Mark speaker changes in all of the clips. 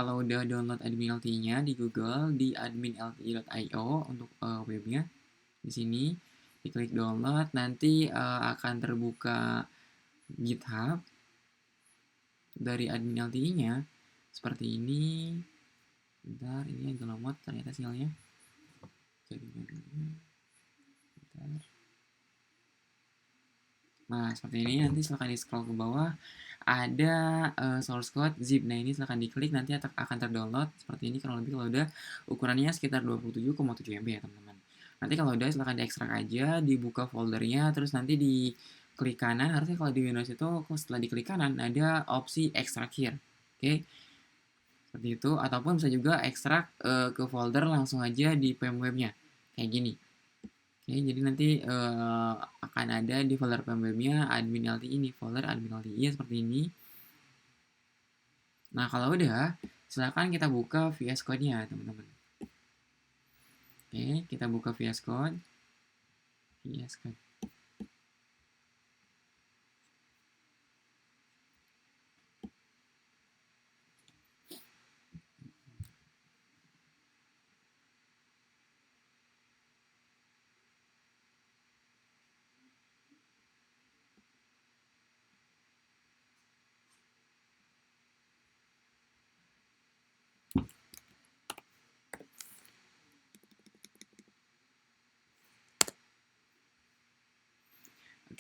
Speaker 1: Kalau udah download admin LTE-nya di Google, di adminlte.io untuk webnya, di sini diklik download, nanti akan terbuka GitHub dari admin LTE-nya seperti ini. Bentar, ini agak lemot ternyata sinyalnya. Bentar. Nah, seperti ini. Nanti silahkan di scroll ke bawah, ada source code zip. Nah, ini silahkan diklik, nanti akan terdownload seperti ini. Kurang lebih kalau udah ukurannya sekitar 27,7 MB ya teman-teman. Nanti kalau udah silahkan diekstrak aja, dibuka foldernya, terus nanti di klik kanan. Harusnya kalau di Windows itu setelah diklik kanan ada opsi extract here. Oke, seperti itu. Ataupun bisa juga ekstrak ke folder langsung aja di pmwebnya kayak gini. Oke, jadi nanti akan ada di folder pmwebnya admin LTE ini, folder admin LTE seperti ini. Nah, kalau udah, silakan kita buka VS Code-nya, teman-teman. Oke, kita buka VS Code. VS Code.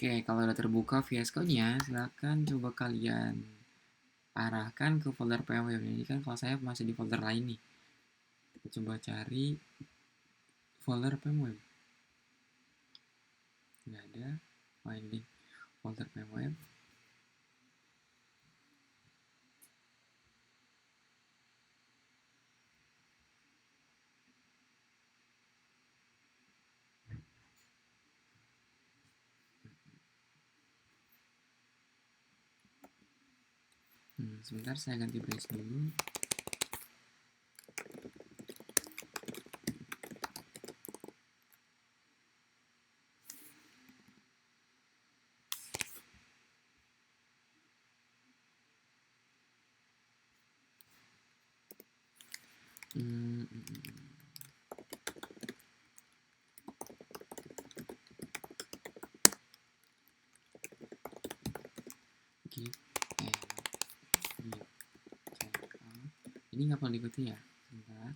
Speaker 1: Oke, kalau udah terbuka VS Code-nya, silakan coba kalian arahkan ke folder pmweb. Ini kan kalau saya masih di folder lain nih. Kita coba cari folder pmweb. Nggak ada. Oh, ini folder pmweb. Sebentar, saya ganti brace dulu. Ini nggak perlu diikuti ya. Sebentar.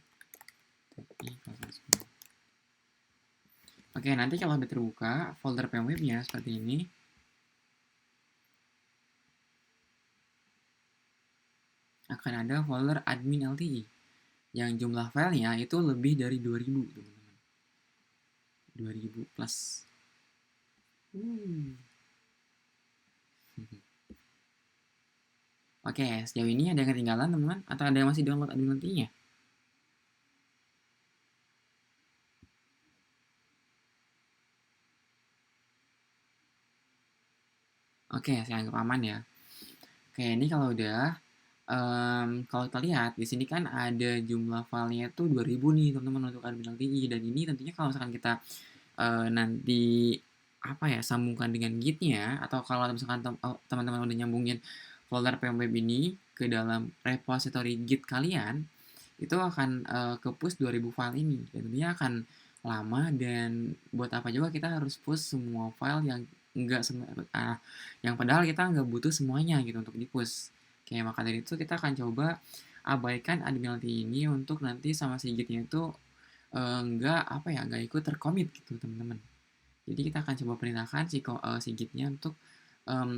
Speaker 1: Oke, nanti kalau udah terbuka folder pmwebnya seperti ini, akan ada folder admin LTE yang jumlah filenya itu lebih dari 2000, teman-teman. 2000 plus. Oke, sejauh ini ada yang ketinggalan, teman-teman? Atau ada yang masih download admin LTE-nya? Oke, saya anggap aman ya. Oke, ini kalau udah, kalau kita lihat di sini kan ada jumlah filenya tuh 2000 nih, teman-teman, untuk admin LTE. Dan ini tentunya kalau misalkan kita nanti apa ya, sambungkan dengan Git-nya, atau kalau misalkan teman-teman udah nyambungin folder pmweb ini ke dalam repository Git kalian, itu akan ke push 2000 file ini. Dan tentunya akan lama, dan buat apa juga kita harus push semua file yang yang padahal kita nggak butuh semuanya gitu untuk di push. Kayak maka dari itu kita akan coba abaikan admin LTE ini untuk nanti sama si Git-nya itu nggak ikut terkomit gitu, teman-teman. Jadi kita akan coba perintahkan si Git-nya untuk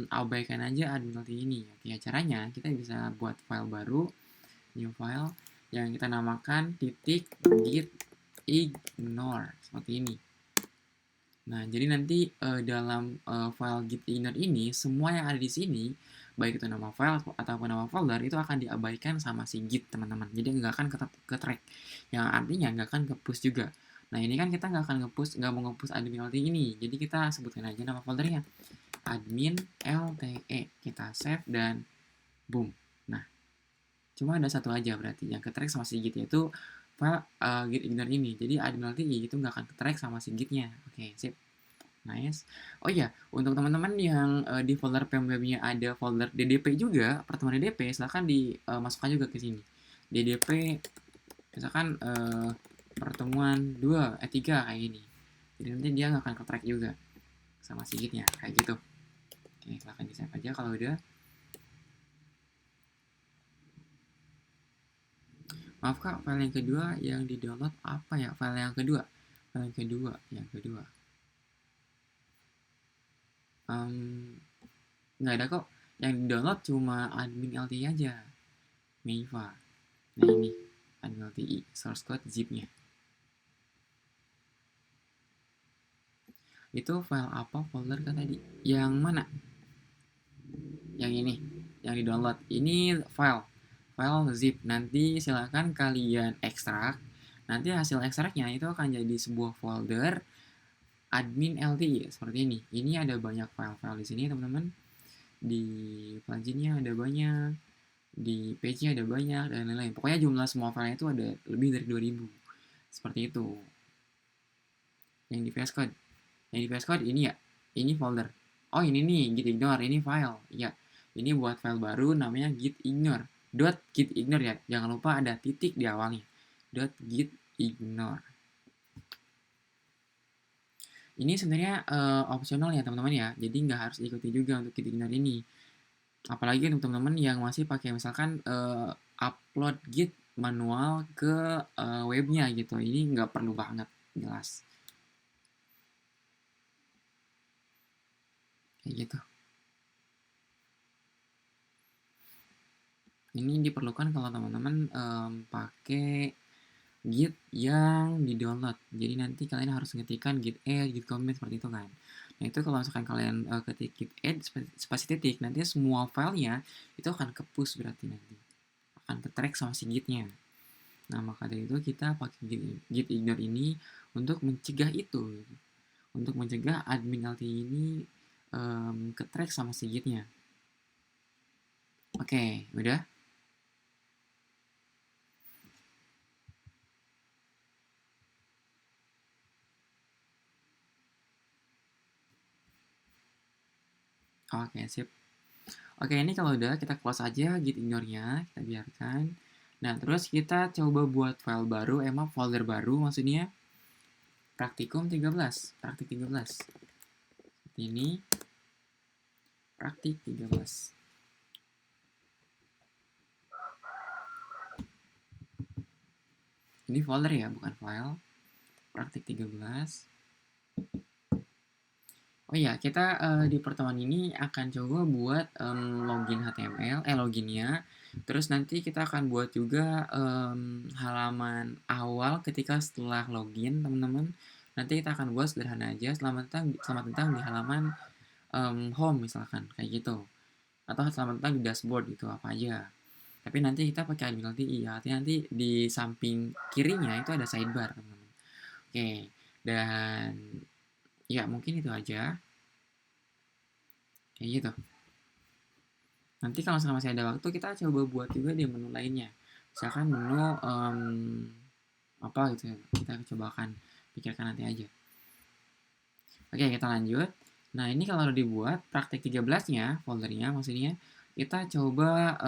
Speaker 1: abaikan aja admin LTE ini. Oke, caranya kita bisa buat file baru, new file, yang kita namakan .git ignore seperti ini. Nah, jadi nanti dalam file git ignore ini, semua yang ada di sini, baik itu nama file ataupun nama folder, itu akan diabaikan sama si git, teman-teman. Jadi nggak akan ke track, yang artinya nggak akan ke push juga. Nah, ini kan kita nggak akan nggak mau nge-push admin LTE ini, jadi kita sebutkan aja nama foldernya admin LTE. Kita save dan boom. Nah, cuma ada satu aja berarti yang ke track sama si git, yaitu file git ignore ini. Jadi admin LTE itu nggak akan ke track sama si gitnya. Oke, sip. Nice. Oh iya, untuk teman-teman yang di folder pmwebnya ada folder DDP juga, pertemuan DDP, silahkan dimasukkan juga ke sini. DDP misalkan pertemuan 3 kayak gini. Jadi nanti dia nggak akan ke-track juga sama si gitnya kayak gitu. Oke, silahkan di save aja kalau udah. Maaf kak, file yang kedua yang di download apa ya? File yang kedua nggak ada kok. Yang di download cuma admin LTI aja, Meiva. Nah ini admin LTI source code zipnya. Itu file apa folder kan tadi? Yang mana? Yang ini, yang di download. Ini file zip. Nanti silahkan kalian ekstrak. Nanti hasil ekstraknya itu akan jadi sebuah folder admin LTI seperti ini. Ini ada banyak file-file di sini teman-teman. Di pluginnya ada banyak, di page-nya ada banyak dan lain-lain. Pokoknya jumlah semua filenya itu ada lebih dari 2000. Seperti itu. Yang di VS Code. Yang di VS Code ini ya. Ini folder. Oh, ini nih git ignore, ini file. Ya. Ini buat file baru namanya git ignore. .git ignore ya. Jangan lupa ada titik di awalnya. .git ignore. Ini sebenarnya opsional ya teman-teman ya. Jadi nggak harus ikuti juga untuk git ignore ini. Apalagi untuk teman-teman yang masih pakai misalkan upload git manual ke webnya gitu. Ini nggak perlu banget, jelas. Kayak gitu. Ini diperlukan kalau teman-teman pakai git yang di download. Jadi nanti kalian harus ngetikkan git add, git commit seperti itu kan. Nah itu kalau misalkan kalian ketik git add spasi titik, nanti semua filenya itu akan ke-push berarti nanti. Akan ke-track sama si gitnya. Nah maka dari itu kita pakai git ignore ini untuk mencegah itu. Untuk mencegah admin LTI ini ke-track sama si gitnya. Oke, udah? Oke, sip. Oke, ini kalau udah kita close aja git ignore-nya, kita biarkan. Nah, terus kita coba buat file baru, folder baru maksudnya praktikum 13, praktik 13. Seperti ini. Praktik 13. Ini folder ya, bukan file. Praktik 13. Oh iya, kita di pertemuan ini akan coba buat login HTML, loginnya. Terus nanti kita akan buat juga halaman awal ketika setelah login, teman-teman. Nanti kita akan buat sederhana aja, selamat datang di halaman home misalkan, kayak gitu. Atau selamat datang di dashboard gitu, apa aja. Tapi nanti kita pakai admin LTI ya, nanti di samping kirinya itu ada sidebar, teman-teman. Oke, dan ya mungkin itu aja. Kayak gitu. Nanti kalau misalkan masih ada waktu kita coba buat juga di menu lainnya. Misalkan menu apa gitu ya. Kita coba akan pikirkan nanti aja. Oke, kita lanjut. Nah, ini kalau dibuat praktik 13-nya, foldernya maksudnya, kita coba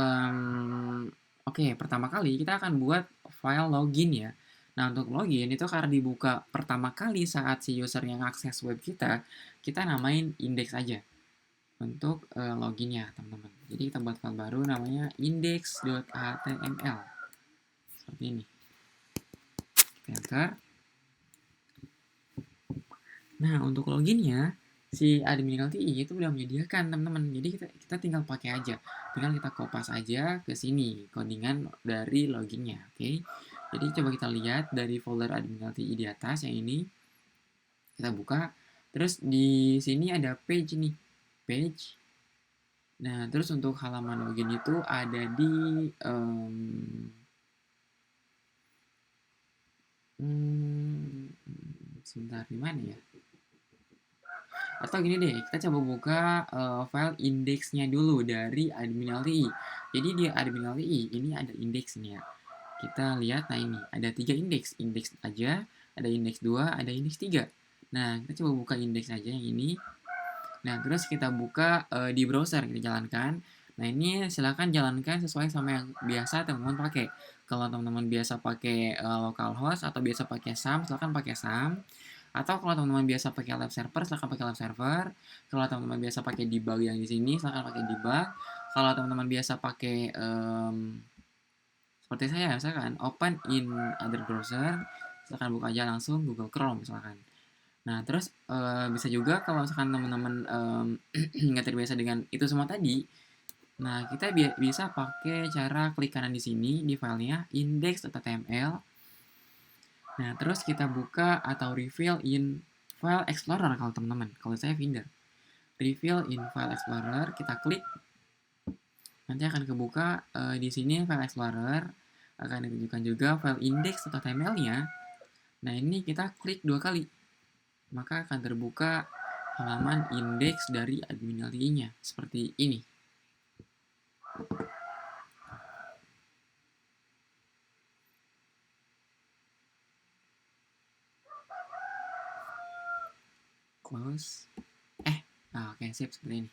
Speaker 1: oke, pertama kali kita akan buat file login ya. Nah, untuk login itu karena dibuka pertama kali saat si user yang akses web kita namain index aja untuk loginnya, teman-teman. Jadi kita buat file baru namanya index.html. Seperti ini. Kita enter. Nah, untuk loginnya, si admin LTI itu udah menyediakan, teman-teman. Jadi kita tinggal pakai aja. Tinggal kita kopas aja ke sini, codingan dari loginnya, oke? Jadi coba kita lihat dari folder admin LTI di atas, yang ini. Kita buka. Terus di sini ada page nih. Page. Nah, terus untuk halaman login itu ada di sebentar, di mana ya? Atau gini deh, kita coba buka file indeksnya dulu dari admin LTI. Jadi di admin LTI ini ada indeks nih ya. Kita lihat, nah ini ada 3 indeks. Indeks aja, ada indeks 2, ada indeks 3. Nah, kita coba buka indeks aja yang ini. Nah, terus kita buka di browser, kita jalankan. Nah, ini silakan jalankan sesuai sama yang biasa teman-teman pakai. Kalau teman-teman biasa pakai localhost atau biasa pakai SAM, silakan pakai SAM. Atau kalau teman-teman biasa pakai live server, silakan pakai live server. Kalau teman-teman biasa pakai debug yang di sini, silakan pakai debug. Kalau teman-teman biasa pakai seperti saya, misalkan open in other browser, silakan buka aja langsung Google Chrome misalkan. Nah, terus bisa juga kalau misalkan teman-teman nggak terbiasa dengan itu semua tadi, nah kita bisa pakai cara klik kanan di sini di filenya index.html. Nah, terus kita buka atau reveal in file explorer kalau teman-teman. Kalau saya Finder. Reveal in file explorer, kita klik. Nanti akan kebuka di sini file explorer, akan ditunjukkan juga file index.html-nya. Nah, ini kita klik 2 kali. Maka akan terbuka halaman indeks dari admin LTI-nya seperti ini. Close. Oke, sip seperti ini.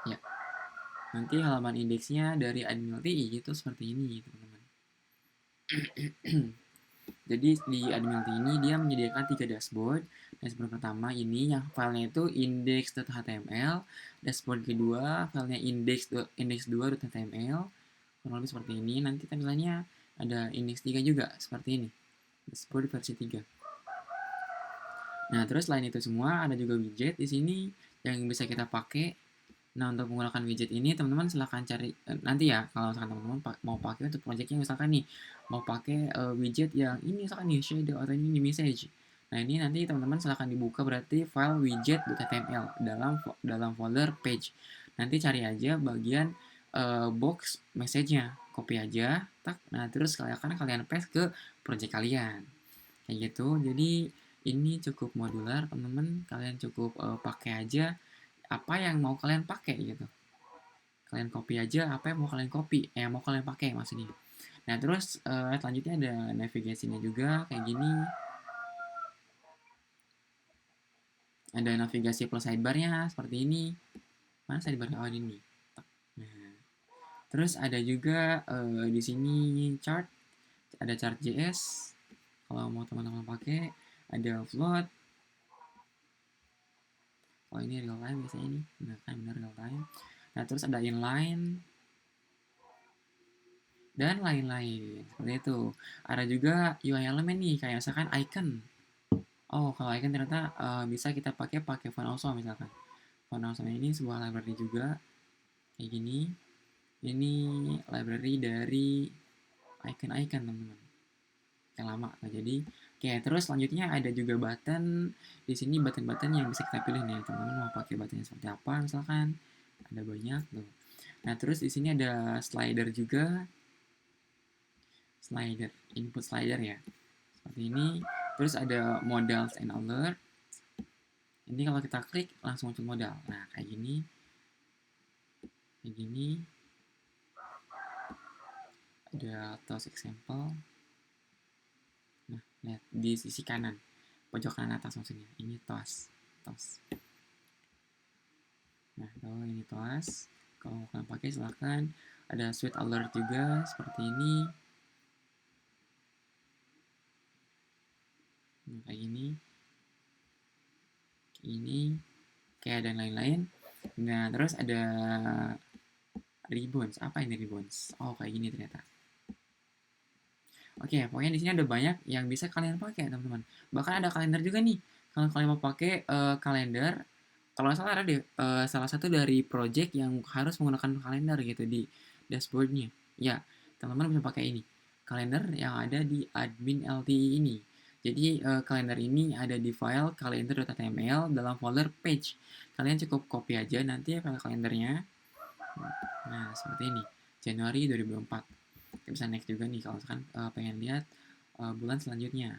Speaker 1: Ya. Nanti halaman indeksnya dari admin LTI itu seperti ini, teman-teman. Jadi di admin LTI ini dia menyediakan 3 dashboard. Dashboard pertama ini yang filenya itu index.html. Dashboard kedua filenya index2.html. Kurang lebih seperti ini. Nanti tampilannya ada index 3 juga seperti ini. Dashboard versi 3. Nah, terus selain itu semua ada juga widget di sini yang bisa kita pakai. Nah, untuk menggunakan widget ini teman-teman silahkan cari nanti ya kalau misalkan teman-teman mau pakai untuk projectnya misalkan nih mau pakai widget yang ini misalkan nih shadow atau ini message. Nah, ini nanti teman-teman silahkan dibuka berarti file widget.html dalam folder page. Nanti cari aja bagian box message-nya, copy aja, tak. Nah, terus kalian paste ke project kalian. Kayak gitu. Jadi ini cukup modular, teman-teman. Kalian cukup pakai aja apa yang mau kalian pakai gitu. Kalian copy aja apa yang mau kalian copy, mau kalian pakai maksudnya. Nah, terus selanjutnya ada navigasinya juga kayak gini. Ada navigasi plus sidebarnya seperti ini. Mana sidebarnya? Oh, ini. Nah, terus ada juga di sini chart, ada chart.js. Kalau mau teman-teman pakai, ada float. Oh, ini real time biasanya ini. Benar real time. Nah, terus ada inline dan lain-lain. Seperti itu. Ada juga UI element nih, kayak misalkan icon. Oh, kalau icon ternyata bisa kita pakai font awesome misalkan. Font awesome ini sebuah library juga kayak gini. Ini library dari icon-icon, teman-teman. Yang lama. Nah, jadi oke, terus selanjutnya ada juga button. Di sini button-button yang bisa kita pilih nih, teman-teman mau pakai buttonnya seperti apa misalkan. Ada banyak tuh. Nah, terus di sini ada slider juga. Slider, input slider ya. Seperti ini. Terus ada modals and alert. Ini kalau kita klik langsung muncul modal. Nah, kayak gini. Kayak gini. Ada toast example. Nah, lihat di sisi kanan. Pojok kanan atas maksudnya. Ini toast. Nah, kalau ini toast. Kalau kalian pakai silahkan. Ada sweet alert juga seperti ini. Nah, kayak gini. Kayak dan lain-lain. Nah, terus ada ribbons. Apa ini ribbons? Oh, kayak gini ternyata. Oke, pokoknya di sini ada banyak yang bisa kalian pakai, teman-teman. Bahkan ada kalender juga nih. Kalau kalian mau pakai kalender, kalau nggak salah ada deh salah satu dari project yang harus menggunakan kalender gitu di dashboardnya. Ya, teman-teman bisa pakai ini. Kalender yang ada di admin LTI ini. Jadi kalender ini ada di file calendar.html dalam folder page. Kalian cukup copy aja nanti file kalendernya. Nah, seperti ini. Januari 2024. Kita bisa next juga nih kalau misalkan pengen lihat bulan selanjutnya.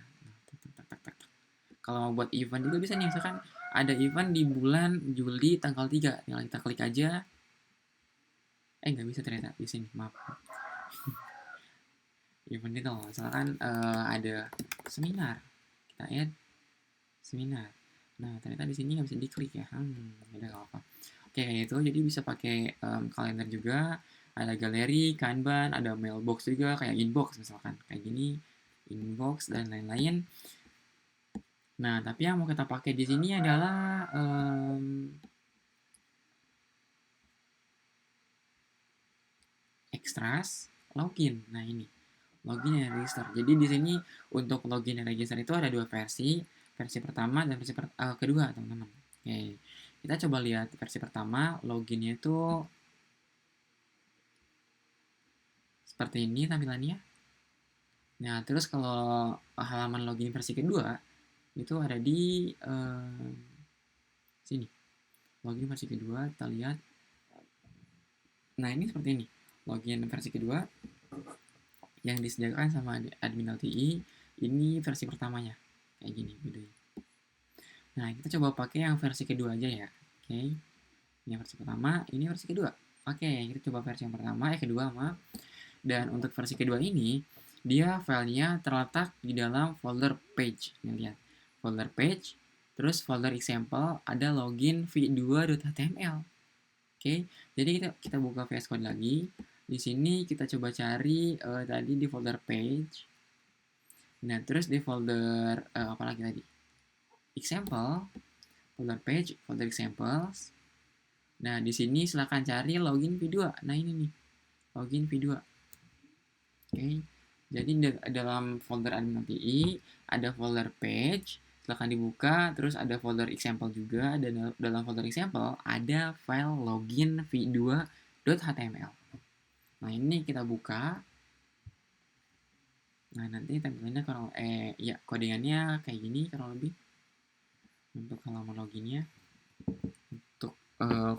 Speaker 1: Kalau mau buat event juga bisa nih, misalkan ada event di bulan Juli tanggal 3, tinggal kita klik aja. Nggak bisa ternyata di sini, maaf. Event itu misalkan ada seminar, kita add seminar. Nah, ternyata di sini nggak bisa diklik ya. Udah nggak apa. Kayak gitu, jadi bisa pakai kalender juga, ada galeri, Kanban, ada mailbox juga kayak inbox misalkan kayak gini, inbox dan lain-lain. Nah, tapi yang mau kita pakai di sini adalah extras login. Nah, ini login dan register. Jadi di sini untuk login dan register itu ada dua versi, versi pertama dan versi kedua, teman-teman. Oke, kita coba lihat versi pertama, loginnya itu seperti ini tampilannya. Nah, terus kalau halaman login versi kedua itu ada di sini. Login versi kedua, kita lihat. Nah, ini seperti ini. Login versi kedua yang disediakan sama admin LTI, ini versi pertamanya. Kayak gini videonya. Nah, kita coba pakai yang versi kedua aja ya. Oke. Ini versi pertama, ini versi kedua. Oke, kita coba versi yang pertama, kedua, maaf. Dan untuk versi kedua ini, dia filenya terletak di dalam folder page. Ini lihat, folder page, terus folder example, ada login v2.html. Oke, jadi kita buka VS Code lagi. Di sini kita coba cari tadi di folder page. Nah, terus di folder apa lagi tadi? Example, folder page, folder examples. Nah, di sini silahkan cari login v2. Nah, ini nih, login v2. Oke, jadi dalam folder admin LTI ada folder page, silahkan dibuka, terus ada folder example juga, dan dalam folder example ada file login v2.html. Nah, ini kita buka. Nah, nanti tampilannya kalau ya codingannya kayak gini kurang lebih untuk halaman loginnya, untuk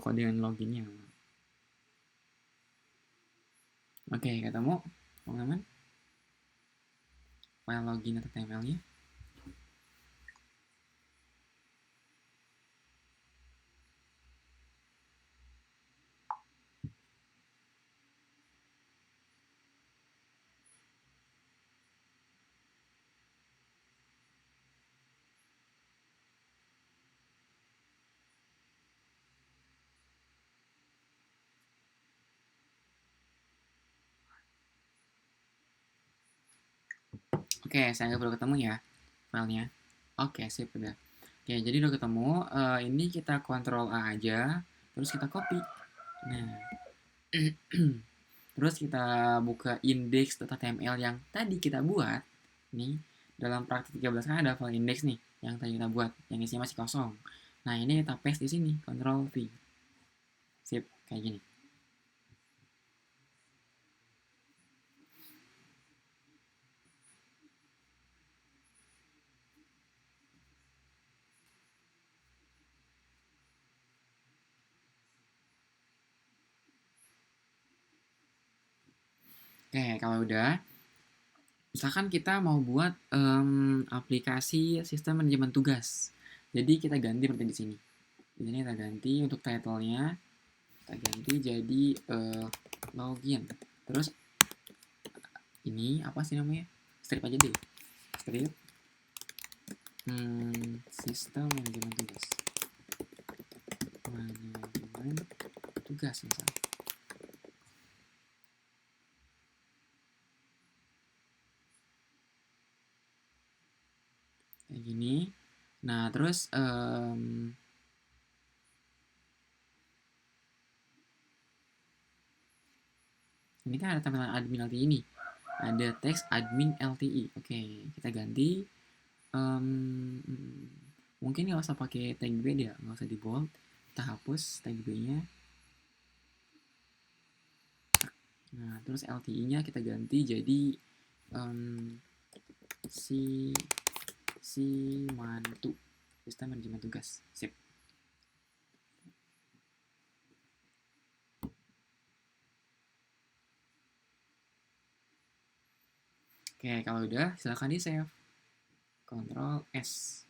Speaker 1: codingan loginnya. Oke, ketemu teman-teman file login HTML-nya. Oke, saya nggak perlu ketemu ya filenya. Oke, sip udah. Oke, jadi udah ketemu. Ini kita Ctrl A aja, terus kita copy. Nah, terus kita buka index.html yang tadi kita buat. Nih, dalam praktik 13 kan ada file index nih, yang tadi kita buat, yang isinya masih kosong. Nah, ini kita paste di sini, Ctrl V. Sip, kayak gini. Oke, kalau udah, misalkan kita mau buat aplikasi sistem manajemen tugas. Jadi kita ganti seperti di sini. Di sini kita ganti untuk title-nya, kita ganti jadi login. Terus ini apa sih namanya? Strip aja deh. Strip sistem manajemen tugas. Manajemen tugas misalnya. Kayak gini. Nah, terus ini kan ada tampilan admin LTI ini. Ada teks admin LTI. Oke, kita ganti. Mungkin nggak usah pakai tag B ya, nggak usah di bold. Kita hapus tag B-nya. Nah, terus LTI-nya kita ganti jadi si mantu, sistem manajemen tugas. Sip. Oke, kalau udah silahkan di save. Ctrl S.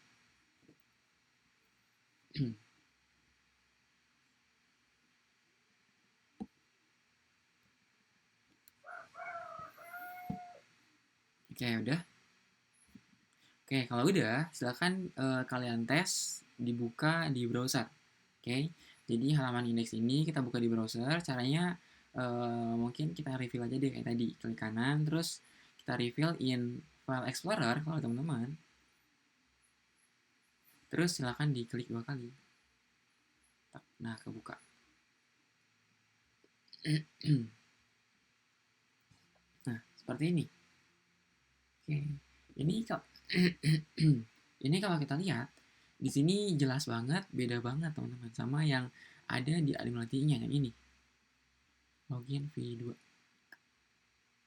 Speaker 1: Oke, udah. Oke, kalau udah, silahkan kalian tes dibuka di browser. Oke, Jadi halaman indeks ini kita buka di browser, caranya mungkin kita refill aja deh kayak tadi, klik kanan, terus kita refill in file explorer kalau teman-teman. Terus silahkan diklik 2 kali. Nah, kebuka. Nah, seperti ini. Oke. Ini kalau ini kalau kita lihat di sini jelas banget, beda banget teman-teman sama yang ada di Admiralty-nya yang ini. Login V2.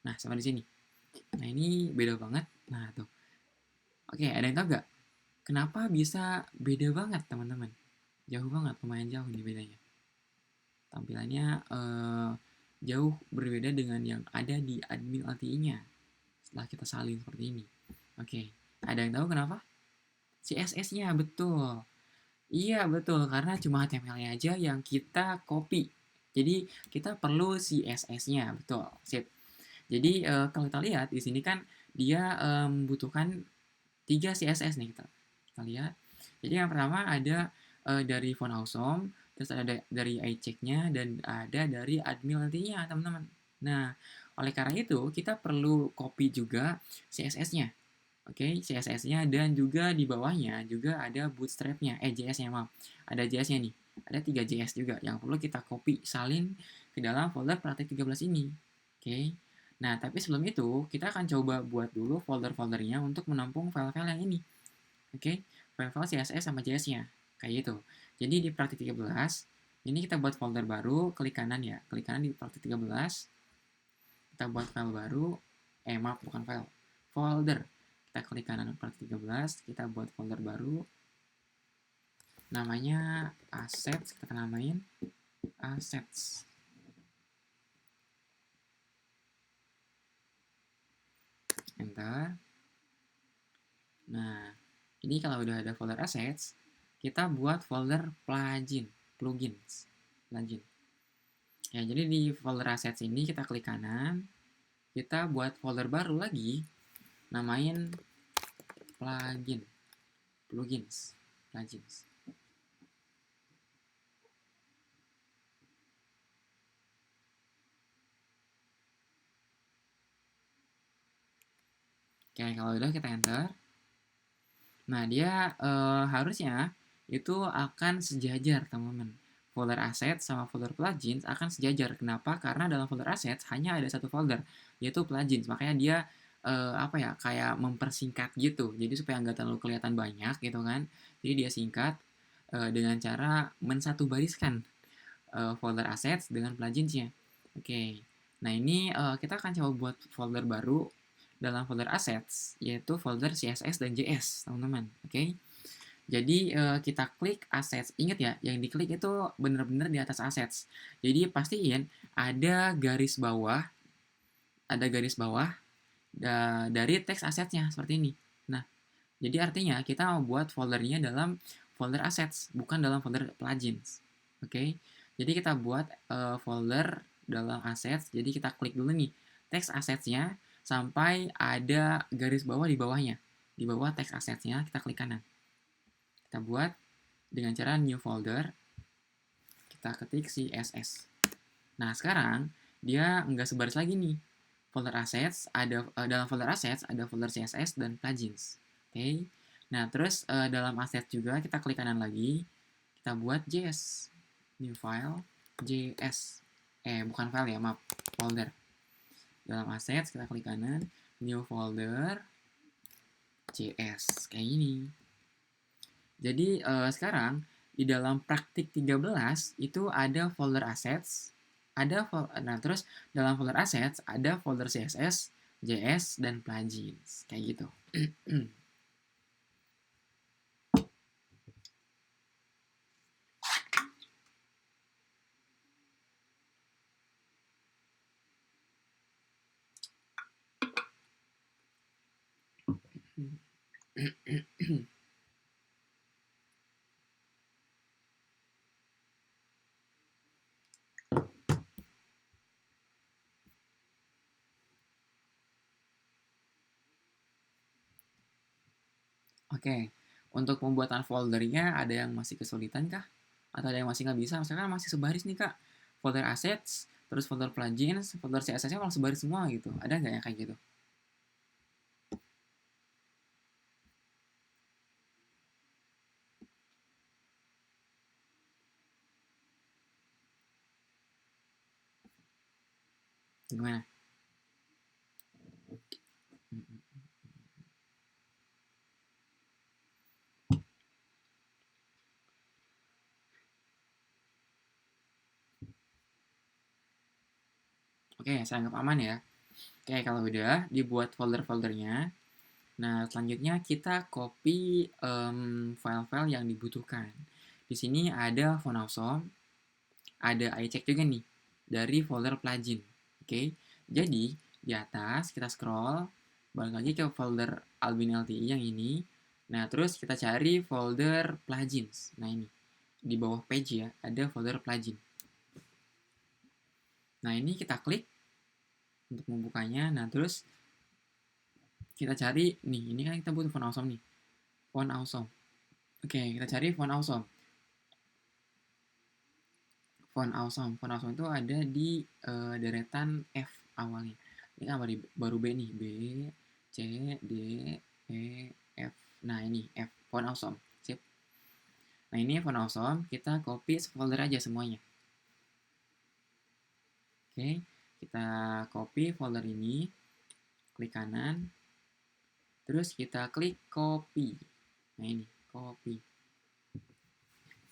Speaker 1: Nah, sama di sini. Nah, ini beda banget. Nah, tuh. Oke, ada yang tahu nggak? Kenapa bisa beda banget, teman-teman? Jauh banget, lumayan jauh nih bedanya. Tampilannya jauh berbeda dengan yang ada di admin LTE-nya. Setelah kita salin seperti ini. Oke, ada yang tahu kenapa? CSS-nya, betul. Iya, betul. Karena cuma HTML-nya aja yang kita copy. Jadi, kita perlu CSS-nya, betul. Sip. Jadi, kalau kita lihat di sini kan dia membutuhkan 3 CSS nih kita lihat. Jadi yang pertama ada dari Von Awesome, terus ada dari iCheck-nya, dan ada dari Admiralty-nya, teman-teman. Nah, oleh karena itu kita perlu copy juga CSS-nya. Oke, CSS-nya, dan juga di bawahnya juga ada Bootstrap-nya, JS-nya, maaf. Ada JS-nya nih. Ada 3 JS juga yang perlu kita copy, salin ke dalam folder praktek 13 ini. Oke. Nah, tapi sebelum itu, kita akan coba buat dulu folder-foldernya untuk menampung file-file yang ini. Oke, file-file CSS sama JS-nya. Kayak gitu. Jadi di praktik 13, ini kita buat folder baru, klik kanan ya. Klik kanan di praktik 13. Kita buat file baru. Maaf, bukan file. Folder. Kita klik kanan praktik 13, kita buat folder baru. Namanya assets, kita namain assets. Enter. Nah, ini kalau udah ada folder assets, kita buat folder plugins. Ya, jadi di folder assets ini kita klik kanan, kita buat folder baru lagi, namain plugins. Oke, kalau udah kita enter. Nah, dia harusnya itu akan sejajar, teman-teman. Folder assets sama folder plugins akan sejajar. Kenapa? Karena dalam folder assets hanya ada satu folder, yaitu plugins. Makanya dia kayak mempersingkat gitu. Jadi supaya nggak terlalu kelihatan banyak gitu kan. Jadi dia singkat dengan cara mensatu bariskan folder assets dengan pluginsnya. Oke. Nah, ini kita akan coba buat folder baru dalam folder assets, yaitu folder CSS dan JS, teman-teman. Oke. Jadi kita klik assets. Ingat ya, yang diklik itu benar-benar di atas assets. Jadi pastiin ada garis bawah dari teks assetsnya seperti ini. Nah, jadi artinya kita mau buat foldernya dalam folder assets, bukan dalam folder plugins. Oke. Jadi kita buat folder dalam assets. Jadi kita klik dulu nih teks assetsnya sampai ada garis bawah di bawahnya. Di bawah teks assetsnya kita klik kanan. Kita buat dengan cara new folder. Kita ketik CSS. Nah, sekarang dia nggak sebaris lagi nih. Folder assets dalam folder assets ada folder CSS dan plugins. Oke. Nah, terus dalam assets juga kita klik kanan lagi. Kita buat JS. New file JS. Bukan file ya, maaf. Folder. Dalam assets kita klik kanan, new folder JS. Kayak ini. Jadi sekarang di dalam praktik 13 itu ada folder assets, terus dalam folder assets ada folder CSS, JS, dan plugins. Kayak gitu. Oke, untuk pembuatan foldernya ada yang masih kesulitan kah? atau ada yang masih nggak bisa, misalkan masih sebaris nih Kak, folder assets, terus folder plugins, folder CSS-nya malah sebaris semua gitu. Ada nggak yang kayak gitu? Gimana? Oke, saya anggap aman ya. Oke, kalau udah dibuat folder-foldernya, nah selanjutnya kita copy file-file yang dibutuhkan. Di sini ada font awesome, ada iCheck juga nih dari folder plugin. Oke, jadi di atas kita scroll, balik lagi ke folder Albin LTI yang ini. Nah, terus kita cari folder plugins. Nah, ini di bawah page ya, ada folder plugin. Nah, ini kita klik untuk membukanya. Nah, terus kita cari nih, ini kan kita butuh font awesome nih. Font awesome. Oke, kita cari font awesome. Font awesome. Font awesome itu ada di deretan F awalnya. Ini kan baru B nih. B, C, D, E, F. Nah, ini F. Font awesome. Sip. Nah, ini font awesome. Kita copy folder aja semuanya. Oke, kita copy folder ini. Klik kanan. Terus kita klik copy. Nah, ini. Copy.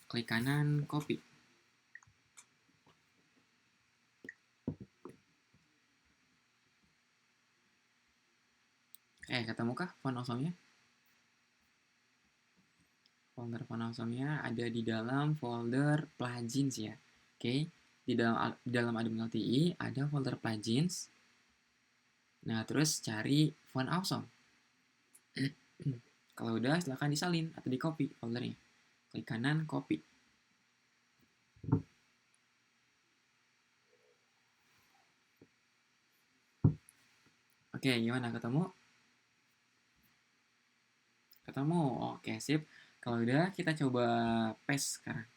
Speaker 1: Klik kanan, copy. Ketemu kah font awesome-nya? Folder font awesome-nya ada di dalam folder plugins ya. Oke, di dalam Admin LTI ada folder plugins. Nah, terus cari font awesome. Kalau udah, silahkan disalin atau di copy foldernya. Klik kanan, copy. Oke, gimana? Ketemu? Ketemu. Oke, sip. Kalau udah, kita coba paste sekarang.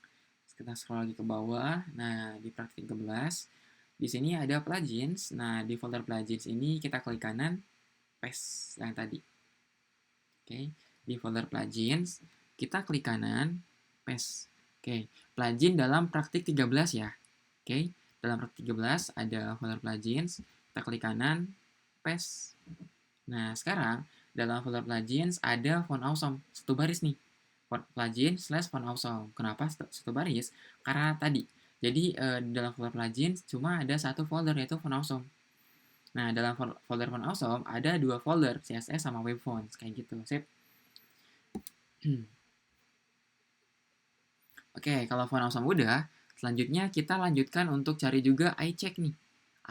Speaker 1: Kita scroll lagi ke bawah. Nah, di praktik 13, di sini ada plugins. Nah, di folder plugins ini kita klik kanan, paste yang tadi. Oke, di folder plugins, kita klik kanan, paste. Oke, plugin dalam praktik 13 ya. Oke, dalam praktik 13 ada folder plugins, kita klik kanan, paste. Nah, sekarang dalam folder plugins ada font awesome, satu baris nih. Plugin slash font awesome. Kenapa satu baris? Karena tadi. Jadi dalam folder plugins cuma ada satu folder yaitu font awesome. Nah, dalam folder font awesome ada dua folder, CSS sama web fonts kayak gitu. Sip. Oke, kalau font awesome udah, selanjutnya kita lanjutkan untuk cari juga iCheck nih.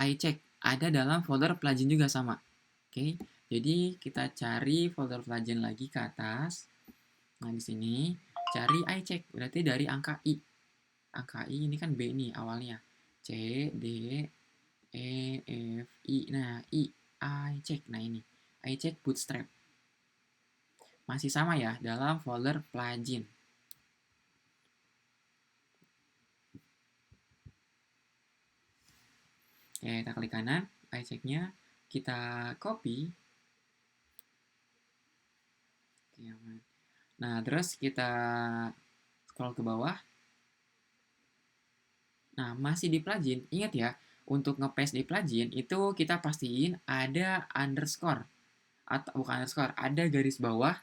Speaker 1: iCheck ada dalam folder plugin juga sama. Oke, jadi kita cari folder plugin lagi ke atas. Nah, di sini cari iCheck, berarti dari angka I. Angka I ini kan B nih awalnya. C, D, E, F, I. Nah, iCheck. Nah, ini. iCheck Bootstrap. Masih sama ya, dalam folder plugin. Oke, kita klik kanan, iCheck-nya. Kita copy. Nah, terus kita scroll ke bawah. Nah, masih di plugin. Ingat ya, untuk nge-paste di plugin itu kita pastiin ada underscore. Atau bukan underscore, ada garis bawah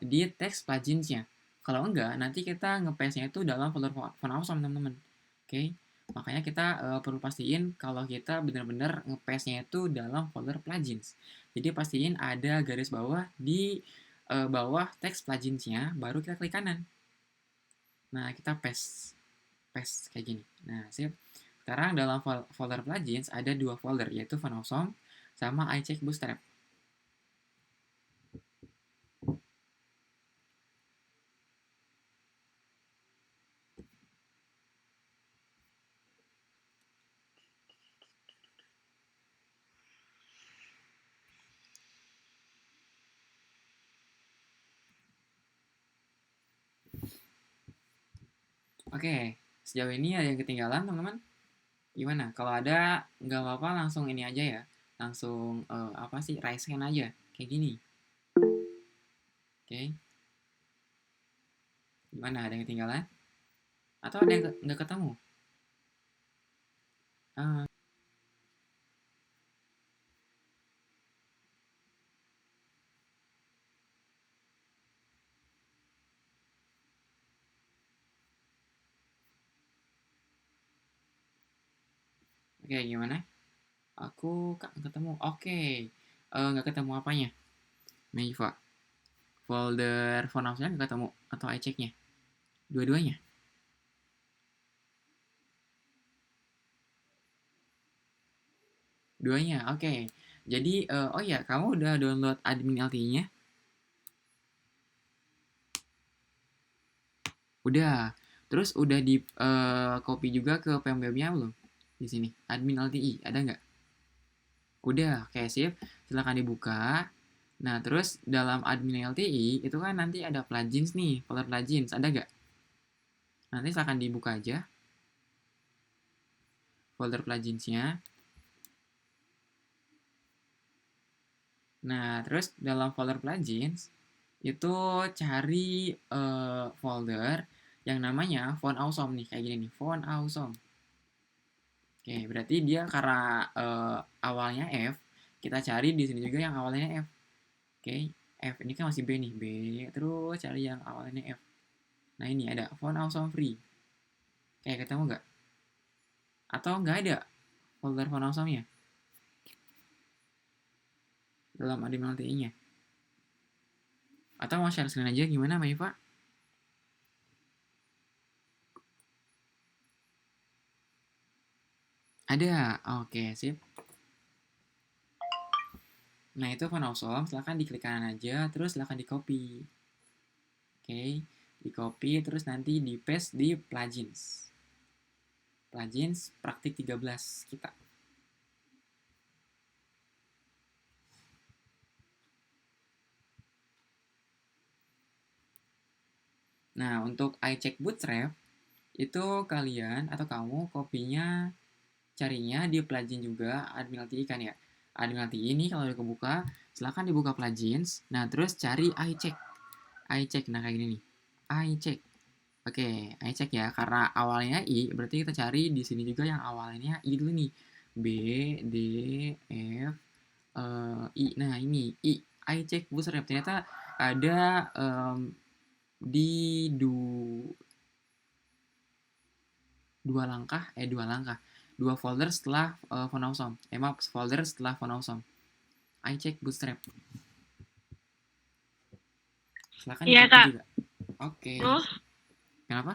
Speaker 1: di teks pluginsnya. Kalau enggak, nanti kita nge-paste-nya itu dalam folder font awesome, teman-teman. Oke, makanya kita perlu pastiin kalau kita benar-benar nge-paste-nya itu dalam folder plugins. Jadi pastiin ada garis bawah di bawah teks pluginsnya, baru kita klik kanan. Nah, kita paste kayak gini. Nah, sip. Sekarang dalam folder plugins ada dua folder, yaitu font awesome sama iCheck Bootstrap. Oke, sejauh ini ada yang ketinggalan, teman-teman? Gimana? Kalau ada, nggak apa-apa, langsung ini aja ya. Langsung, apa sih, raise hand aja. Kayak gini. Oke. Gimana? Ada yang ketinggalan? Atau ada yang nggak ketemu? Ah, oke, gimana? Aku kak nggak ketemu. Oke. Nggak ketemu apanya? Meifa. Folder phone house-nya nggak ketemu? Atau iCheck-nya? Dua-duanya? Duanya, oke. Jadi, oh ya, kamu udah download admin LTE-nya? Udah. Terus udah di copy juga ke PMBM-nya belum? Di sini, admin LTE, ada nggak? Udah, oke sip. Silahkan dibuka. Nah, terus dalam admin LTE itu kan nanti ada plugins nih, folder plugins, ada nggak? Nanti silahkan dibuka aja folder pluginsnya. Nah, terus dalam folder plugins itu cari folder yang namanya Font Awesome nih, kayak gini nih, Font Awesome. Oke, berarti dia karena awalnya F, kita cari di sini juga yang awalnya F. Oke, F ini kan masih B nih, B, terus cari yang awalnya F. Nah, ini ada Font Awesome Free. Oke, ketemu nggak? Atau nggak ada folder Font Awesome-nya dalam admin LTE-nya? Atau mau share screen aja gimana, Maifa? Ada. Oke, sip. Nah, itu Font Awesome, silahkan diklik kanan aja, terus silahkan di copy. Oke, di copy, terus nanti di paste di plugins. Plugins praktik 13 kita. Nah, untuk iCheck Bootstrap, itu kalian atau kamu kopinya carinya di plugin juga admin LTE kan ya. Admin LTE ini kalau udah kebuka, silahkan dibuka plugins. Nah, terus cari iCheck. iCheck, nah kayak gini nih. iCheck. Oke, iCheck ya. Karena awalnya I, berarti kita cari di sini juga yang awalnya I dulu nih. B, D, F, I. Nah, ini I. iCheck Bootstrap. Ternyata ada di dua langkah. Dua folder setelah Font Awesome. Maaf, folder setelah Font Awesome. iCheck Bootstrap. Silahkan
Speaker 2: Iya,
Speaker 1: di-copy
Speaker 2: Kak.
Speaker 1: juga. Oke.
Speaker 2: Terus?
Speaker 1: Kenapa?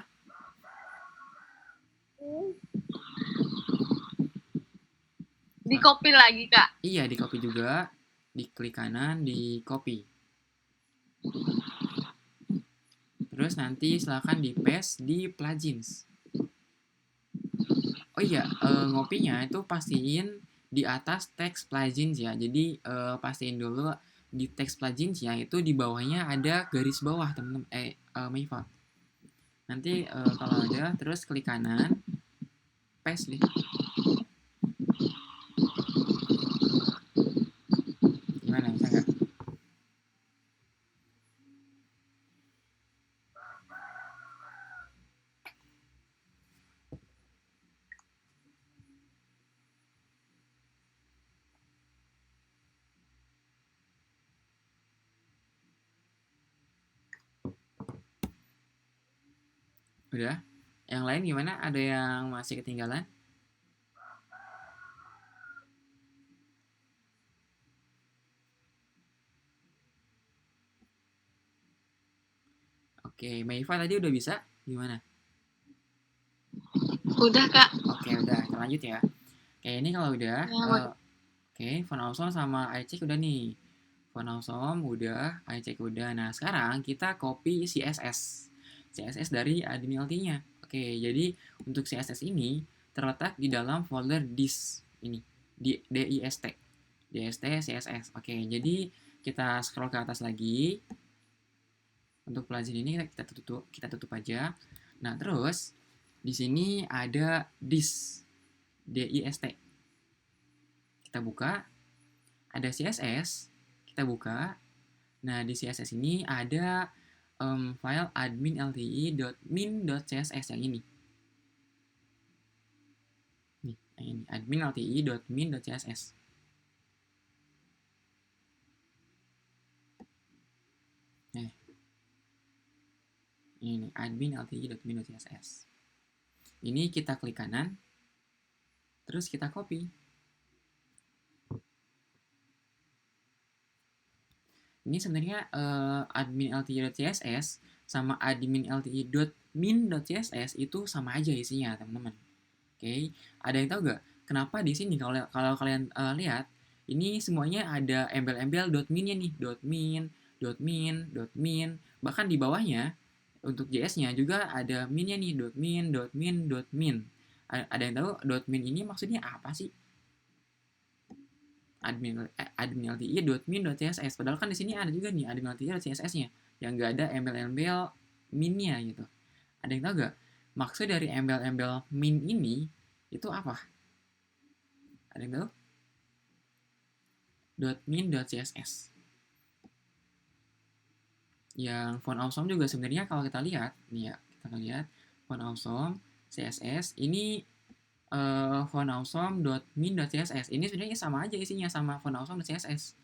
Speaker 2: Di copy lagi, Kak.
Speaker 1: Iya, di-copy juga. Diklik kanan, di-copy. Terus nanti silahkan di-paste di plugins. Oh iya, ngopinya itu pastiin di atas teks plugins ya. Jadi pastiin dulu di teks pluginsnya itu di bawahnya ada garis bawah teman-teman. Maifa. Nanti kalau ada terus klik kanan, paste deh. Gimana, bisa nggak? Udah? Yang lain gimana? Ada yang masih ketinggalan? Oke, Maifa tadi udah bisa? Gimana?
Speaker 2: Udah, Kak.
Speaker 1: Oke, udah. Kita lanjut ya. Oke, ini kalau udah,
Speaker 2: Ya,
Speaker 1: oke, Font Awesome sama iCheck udah nih. Font Awesome udah, iCheck udah. Nah, sekarang kita copy CSS. CSS dari admin LT-nya. Oke, jadi untuk CSS ini terletak di dalam folder dist ini, di dist. dist CSS. Oke, jadi kita scroll ke atas lagi. Untuk plugin ini kita tutup aja. Nah, terus Di sini ada dist, dist. Kita buka, ada CSS, kita buka. Nah, di CSS ini ada file admin.lti.min.css yang ini. Nih, yang ini admin.lti.min.css. Nah, ini admin.lti.min.css. Ini kita klik kanan, terus kita copy. Ini sebenarnya admin lti.css sama admin lti.min.css itu sama aja isinya, teman-teman. Oke, ada yang tahu nggak kenapa di sini kalau kalian lihat ini semuanya ada embel-embel .min-nya nih, .min, .min, .min. Bahkan di bawahnya untuk JS-nya juga ada min-nya nih, .min, .min, .min. Ada yang tahu .min ini maksudnya apa sih? Admin lti.min.css. Padahal kan di sini ada juga nih admin lti.css-nya yang nggak ada embel-embel min-nya gitu. Ada yang tahu nggak maksud dari embel-embel min ini itu apa? Ada yang tahu? .min.css. Yang font awesome juga sebenarnya kalau kita lihat nih ya, kita lihat font awesome CSS ini font awesome.min.css. Ini sebenarnya sama aja isinya sama font awesome.css.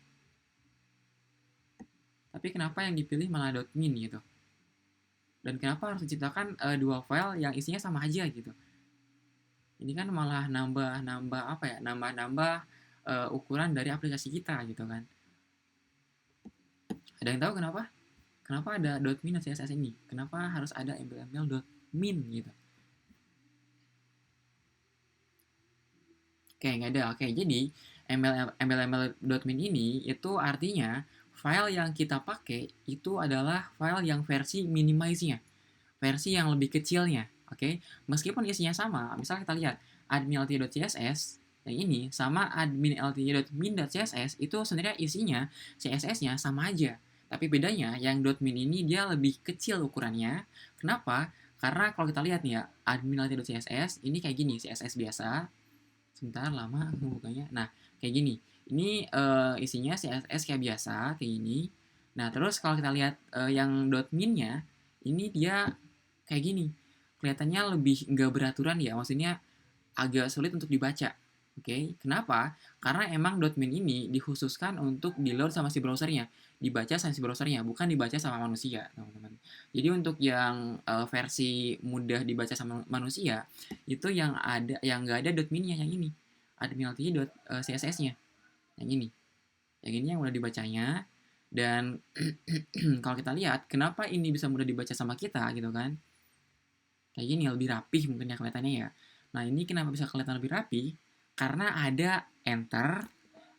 Speaker 1: Tapi kenapa yang dipilih malah .min gitu? Dan kenapa harus diciptakan dua file yang isinya sama aja gitu? Ini kan malah nambah apa ya? Nambah ukuran dari aplikasi kita gitu kan. Ada yang tahu kenapa? Kenapa ada .min dan CSS ini? Kenapa harus ada embel-embel .min gitu? Oke, nggak ada. Oke, jadi embel-embel .min ini itu artinya file yang kita pakai itu adalah file yang versi minimize-nya, versi yang lebih kecilnya. Oke, meskipun isinya sama, misalnya kita lihat admin lti.css yang ini sama admin lti.min.css itu sebenarnya isinya CSS-nya sama aja. Tapi bedanya yang .min ini dia lebih kecil ukurannya. Kenapa? Karena kalau kita lihat nih ya, admin lti.css ini kayak gini, CSS biasa. Sebentar lama bukanya. Nah, kayak gini. Ini isinya CSS kayak biasa, kayak gini. Nah, terus kalau kita lihat yang .min-nya, ini dia kayak gini. Kelihatannya lebih nggak beraturan ya, maksudnya agak sulit untuk dibaca. Oke, kenapa? Karena emang .min ini dikhususkan untuk di-load sama si browsernya, dibaca sama si browsernya, bukan dibaca sama manusia, teman-teman. Jadi untuk yang versi mudah dibaca sama manusia, itu yang nggak ada .min-nya yang ini, admin lti.css-nya, yang ini, yang udah dibacanya. Dan kalau kita lihat, kenapa ini bisa mudah dibaca sama kita gitu kan? Kayak gini lebih rapih mungkin ya kelihatannya ya. Nah ini kenapa bisa kelihatan lebih rapi? Karena ada enter,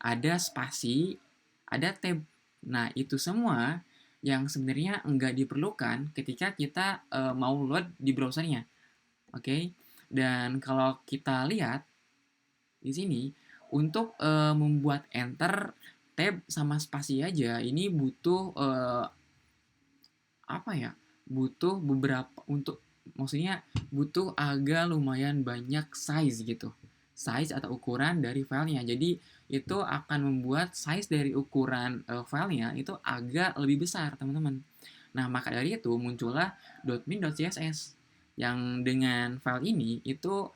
Speaker 1: ada spasi, ada tab. Nah itu semua yang sebenarnya nggak diperlukan ketika kita mau load di browsernya. Oke, dan kalau kita lihat di sini untuk membuat enter, tab sama spasi aja ini butuh apa ya? Butuh beberapa untuk maksudnya butuh agak lumayan banyak size gitu. Size atau ukuran dari filenya. Jadi itu akan membuat size dari ukuran filenya itu agak lebih besar, teman-teman. Nah, maka dari itu muncullah .min.css yang dengan file ini itu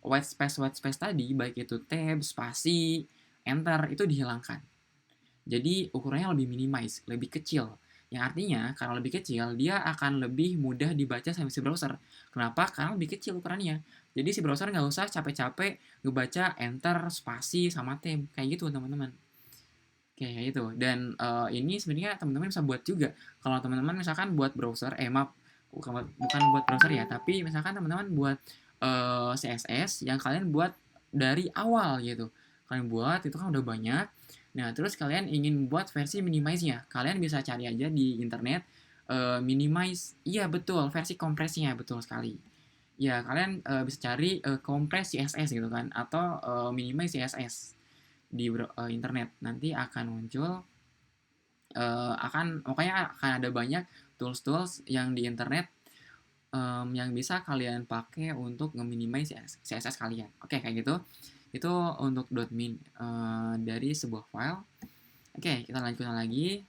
Speaker 1: white space tadi baik itu tab, spasi, enter itu dihilangkan. Jadi ukurannya lebih minimize, lebih kecil. Yang artinya karena lebih kecil dia akan lebih mudah dibaca sama si browser. Kenapa? Karena lebih kecil ukurannya. Jadi si browser nggak usah capek-capek ngebaca enter, spasi, sama tab. Kayak gitu teman-teman. Kayak gitu. Dan ini sebenarnya teman-teman bisa buat juga. Kalau teman-teman misalkan buat browser, maaf, bukan buat browser ya, tapi misalkan teman-teman buat CSS yang kalian buat dari awal gitu. Kalian buat itu kan udah banyak. Nah, terus kalian ingin buat versi minimize-nya. Kalian bisa cari aja di internet minimize. Iya, betul, versi kompresnya betul sekali. Ya, kalian bisa cari kompres CSS gitu kan atau minimize CSS di internet. Nanti akan muncul pokoknya akan ada banyak tools-tools yang di internet yang bisa kalian pakai untuk nge-minimize CSS kalian. Oke, kayak gitu. Itu untuk .min dari sebuah file. Oke, kita lanjutkan lagi.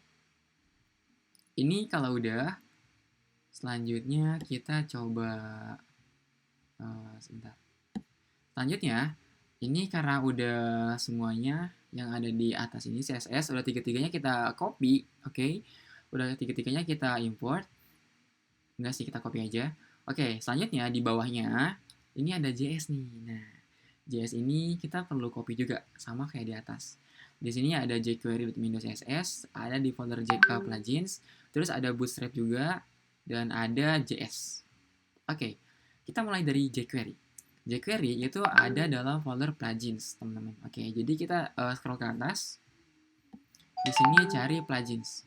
Speaker 1: Ini kalau udah, selanjutnya kita coba sebentar. Selanjutnya, ini karena udah semuanya yang ada di atas ini CSS, udah tiga-tiganya kita copy, oke? Udah tiga-tiganya kita import. Enggak sih, kita copy aja. Oke, selanjutnya di bawahnya ini ada JS nih. Nah, JS ini kita perlu copy juga, sama kayak di atas. Di sini ada jQuery.min.css, ada di folder plugins, terus ada Bootstrap juga, dan ada JS. Oke, kita mulai dari jQuery. jQuery itu ada dalam folder plugins, teman-teman. Oke, jadi kita scroll ke atas. Di sini cari plugins.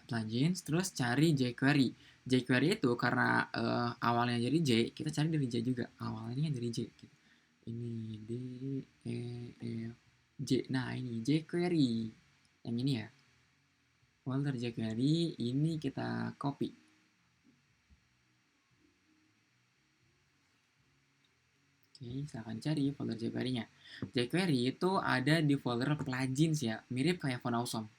Speaker 1: Plugins, terus cari jQuery. jQuery itu karena awalnya dari J, kita cari dari J juga. Awalnya dari J. Gitu. Ini D, E, F, J. Nah, ini jQuery. Yang ini ya. Folder jQuery, ini kita copy. Oke, silahkan cari folder jQuery-nya. jQuery itu ada di folder plugins ya, mirip kayak Font Awesome.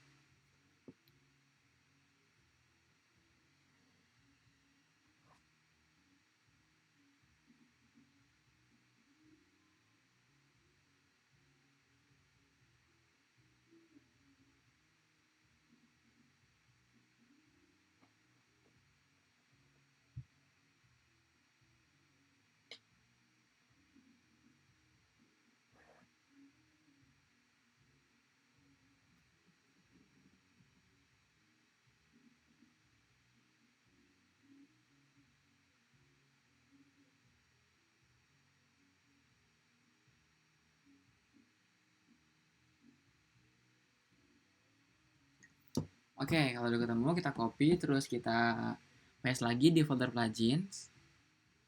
Speaker 1: Oke, kalau udah ketemu, kita copy, terus kita paste lagi di folder plugins.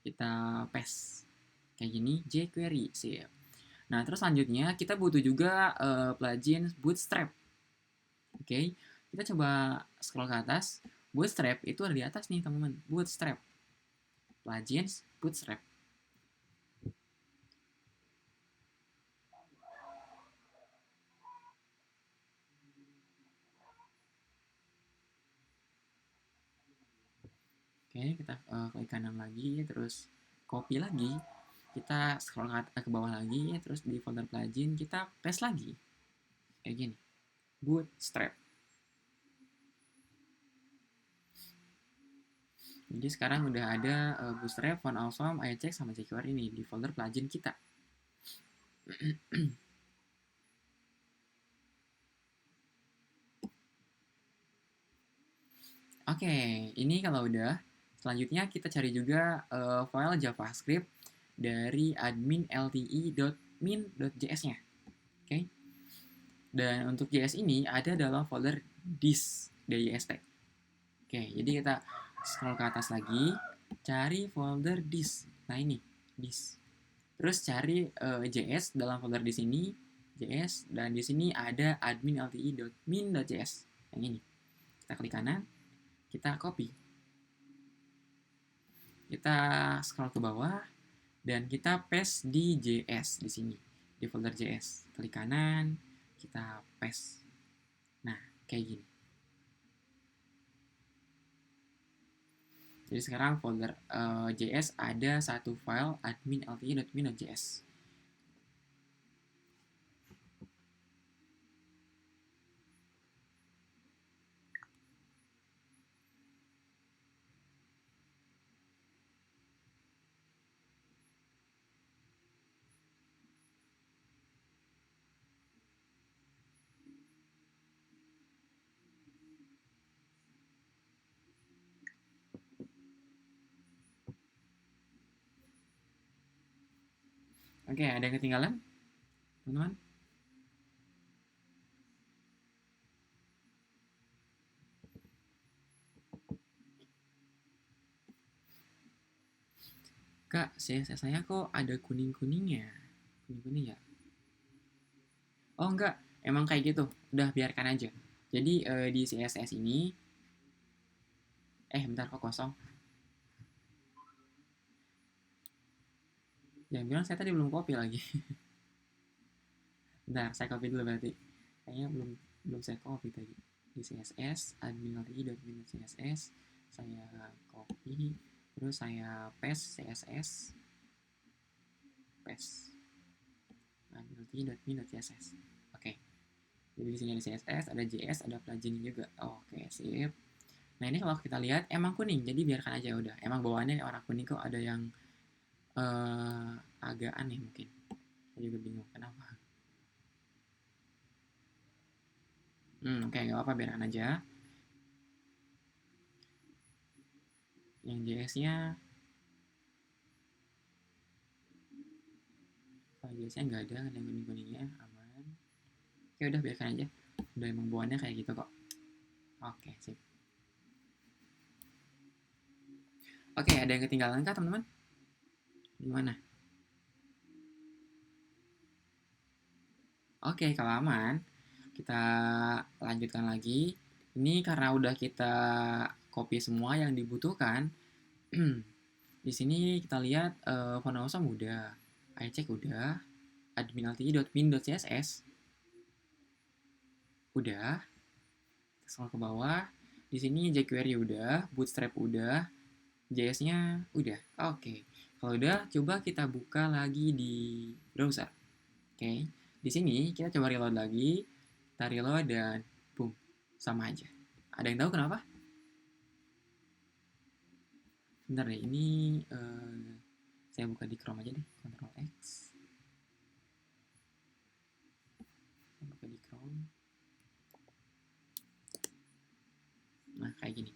Speaker 1: Kita paste. Kayak gini, jQuery. Sip. Nah, terus selanjutnya kita butuh juga plugin Bootstrap. Oke, kita coba scroll ke atas. Bootstrap itu ada di atas nih, teman-teman. Bootstrap. Plugins Bootstrap. Oke, kita klik kanan lagi, terus copy lagi. Kita scroll ke bawah lagi, terus di folder plugin kita paste lagi. Kayak gini. Bootstrap. Jadi sekarang udah ada Bootstrap, Font Awesome, Ajax, sama jQuery ini di folder plugin kita. Oke, ini kalau udah, selanjutnya kita cari juga file JavaScript dari admin lte.min.js-nya. Oke. Dan untuk JS ini ada dalam folder dis.js. Oke, jadi kita scroll ke atas lagi, cari folder dis. Nah, ini dis. Terus cari JS dalam folder di sini, JS, dan di sini ada admin lte.min.js. Yang ini. Kita klik kanan, kita copy. Kita scroll ke bawah dan kita paste di JS di sini, di folder JS. Klik kanan, kita paste. Nah, kayak gini. Jadi sekarang folder JS ada satu file admin lte.min.js. Oke, ada yang ketinggalan, teman-teman? Kak, CSS saya kok ada kuning-kuningnya. Kuning-kuning ya? Oh enggak, emang kayak gitu. Udah biarkan aja. Jadi di CSS ini, bentar kok kosong. Jangan bilang saya tadi belum copy lagi. Bentar, saya copy dulu berarti. Kayaknya belum belum saya copy tadi. Di CSS, admin.css, saya copy, terus saya paste CSS, paste admin.css. Oke. Jadi di sini ada CSS, ada JS, ada plugin juga. Oke, sip. Nah ini kalau kita lihat emang kuning, jadi biarkan aja udah. Emang bawaannya warna kuning kok, ada yang agak aneh mungkin. Saya juga bingung kenapa. Oke, nggak apa-apa, biarkan aja. Yang JS-nya, kalau JS-nya nggak ada yang kuning-kuningnya, aman. Oke, udah biarkan aja. Udah emang bawaannya kayak gitu kok. Oke, sip. Oke, ada yang ketinggalan kah teman-teman? Gimana? Oke, kalau aman, kita lanjutkan lagi. Ini karena udah kita copy semua yang dibutuhkan. Di sini kita lihat font awesome udah, iCheck udah, admin.css udah, scroll ke bawah. Di sini jQuery udah, Bootstrap udah, JS-nya udah. Oke. Kalau udah, coba kita buka lagi di browser. Oke. Di sini kita coba reload lagi. Kita reload dan boom, sama aja. Ada yang tahu kenapa? Bentar deh, ini saya buka di Chrome aja deh, Ctrl X. Saya buka di Chrome. Nah, kayak gini.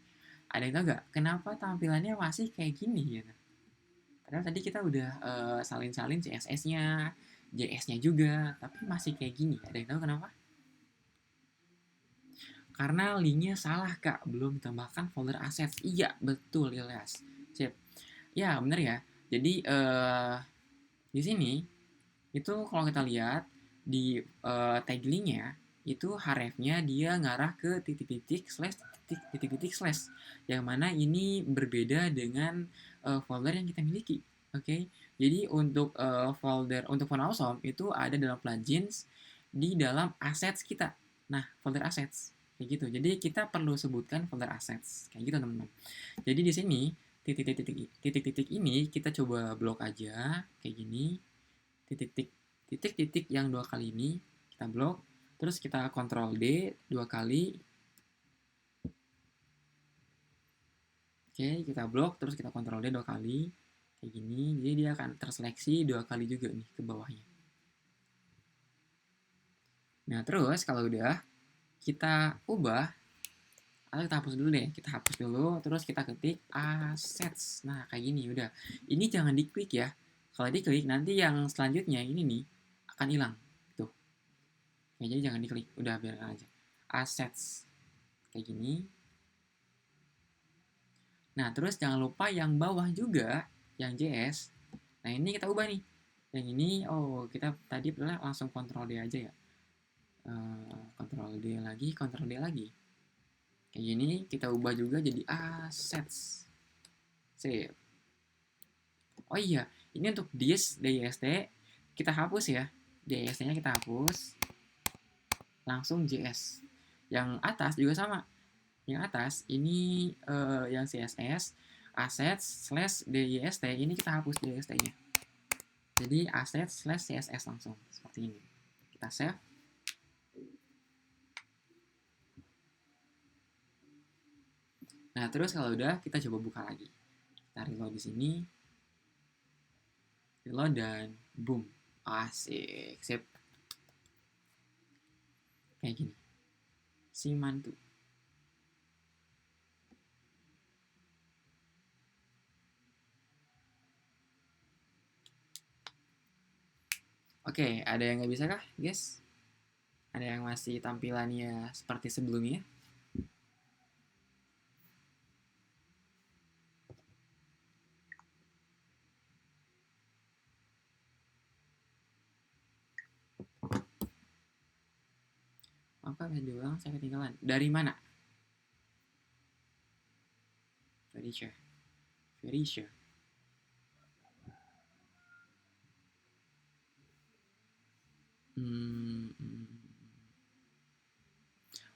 Speaker 1: Ada yang tahu nggak kenapa tampilannya masih kayak gini gitu? Padahal tadi kita udah salin-salin CSS-nya, JS-nya juga, tapi masih kayak gini. Ada yang tahu kenapa? Karena linknya salah kak, belum ditambahkan folder assets. Iya, betul Ilyas. Sip. Ya, bener ya. Jadi di sini itu kalau kita lihat di tag linknya itu href-nya dia ngarah ke titik-titik slash titik-titik slash, yang mana ini berbeda dengan folder yang kita miliki. Oke, jadi untuk folder untuk font awesome itu ada dalam plugins di dalam assets kita. Nah, folder assets kayak gitu. Jadi kita perlu sebutkan folder assets kayak gitu teman-teman. Jadi di sini titik-titik ini kita coba blok aja kayak gini. Titik-titik yang dua kali ini kita blok, terus kita Ctrl D dua kali. Oke, kita blok, terus kita Ctrl D dua kali kayak gini. Jadi dia akan terseleksi dua kali juga nih ke bawahnya. Nah, terus kalau udah kita ubah, atau kita hapus dulu deh, kita hapus dulu, terus kita ketik assets. Nah, kayak gini udah. Ini jangan diklik ya. Kalau diklik nanti yang selanjutnya ini nih akan hilang. Tuh. Ya, jadi jangan diklik, udah biarkan aja. Assets kayak gini. Nah, terus jangan lupa yang bawah juga, yang JS. Nah, ini kita ubah nih. Yang ini, kita tadi pernah langsung Ctrl D aja ya. Ctrl D lagi, Ctrl D lagi. Kayak gini, kita ubah juga jadi assets. Save. Oh iya, ini untuk dist, kita hapus ya. dist-nya kita hapus. Langsung JS. Yang atas juga sama. Yang atas ini yang CSS assets slash dist, ini kita hapus dist-nya. Jadi assets slash CSS langsung seperti ini. Kita save. Nah, terus kalau udah kita coba buka lagi. Kita reload di sini. Reload dan boom. Asik, sip. Kayak gini. Si mantu. Oke, ada yang nggak bisa kah, guys? Ada yang masih tampilannya seperti sebelumnya? Maaf Kak, bisa diulang, saya ketinggalan. Dari mana? Felicia. Felicia.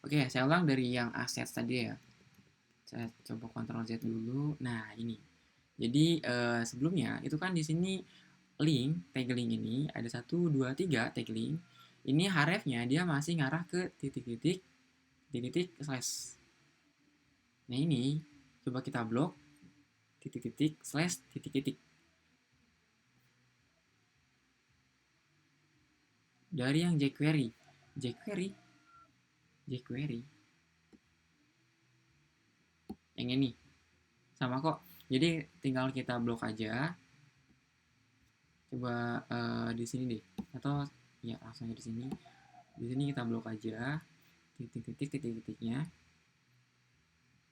Speaker 1: Oke, saya ulang dari yang assets tadi ya. Saya coba Ctrl Z dulu. Nah, ini. Jadi sebelumnya itu kan di sini link, tag link ini ada 1, 2, 3 tag link. Ini hrefnya dia masih ngarah ke titik-titik slash. Nah ini coba kita blok titik-titik slash titik-titik. Dari yang jQuery. Yang ini. Sama kok. Jadi tinggal kita blok aja. Coba di sini deh. Atau ya langsung di sini. Di sini kita blok aja titik-titiknya.